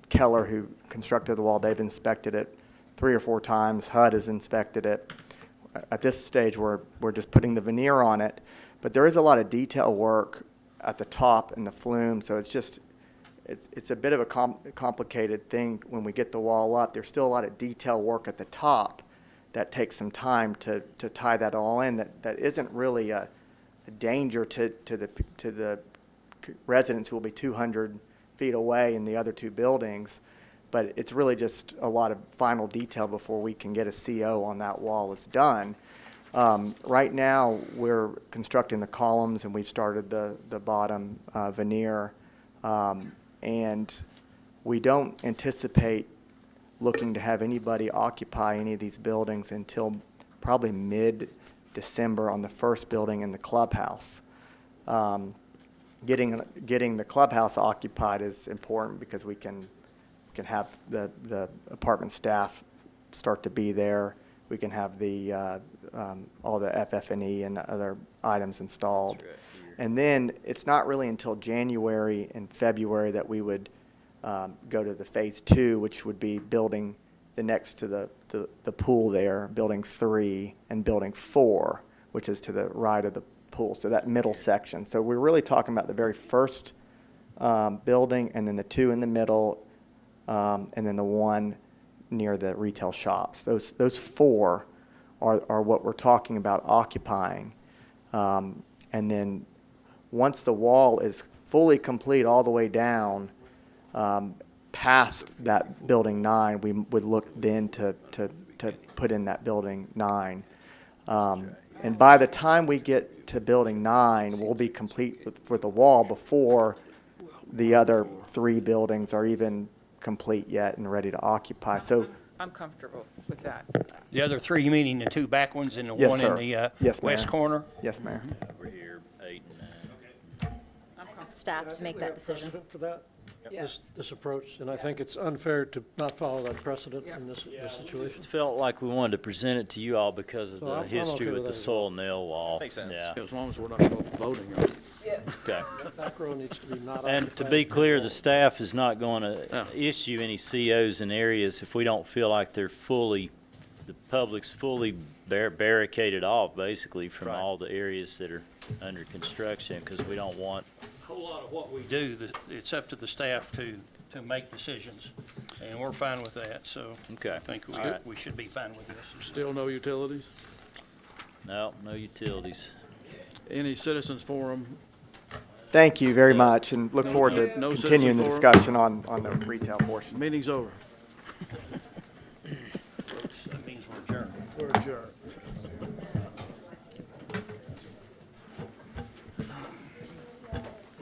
Keller, who constructed the wall. They've inspected it 3 or 4 times. HUD has inspected it. At this stage, we're just putting the veneer on it, but there is a lot of detail work at the top and the flume, so it's a bit of a complicated thing when we get the wall up. There's still a lot of detail work at the top that takes some time to tie that all in. That isn't really a danger to the residents who will be 200 feet away in the other 2 buildings, but it's really just a lot of final detail before we can get a CO on that wall. It's done. Right now, we're constructing the columns, and we've started the bottom veneer, and we don't anticipate looking to have anybody occupy any of these buildings until probably mid-December on the first building in the clubhouse. Getting the clubhouse occupied is important because we can have the apartment staff start to be there. We can have all the FF&E and other items installed. And then it's not really until January and February that we would go to the phase 2, which would be building the next to the pool there, building 3 and building 4, which is to the right of the pool, so that middle section. So we're really talking about the very first building, and then the 2 in the middle, and then the 1 near the retail shops. Those 4 are what we're talking about occupying. And then once the wall is fully complete all the way down, past that building 9, we would look then to put in that building 9. And by the time we get to building 9, we'll be complete with the wall before the other 3 buildings are even complete yet and ready to occupy. So I'm comfortable with that. The other 3, meaning the 2 back ones and the Yes, one sir. in the Yes, west Mayor. corner? Yes, Mayor. Over here, 8 and 9. Staff to make that decision. For that, Yes. this approach, and I think it's unfair to not follow that precedent in this It situation. felt like we wanted to present it to you all because of So the I'm history okay with with the that as soil nail wall. Makes sense. Yeah, As long as we're not voting on it. okay. That back row needs to be not And to occupied. be clear, the staff is not going to issue any COs in areas if we don't feel like the public's fully barricaded off, basically, from all the areas that are under construction, because we don't want. A whole lot of what we do, it's up to the staff to make decisions, and we're fine with that, so Okay. I think we should be fine with this. Still no utilities? No utilities. Any citizens forum? Thank you very much, and look forward no to citizen continuing the forum? discussion on the retail portion. Meeting's over. That means we're adjourned. We're adjourned.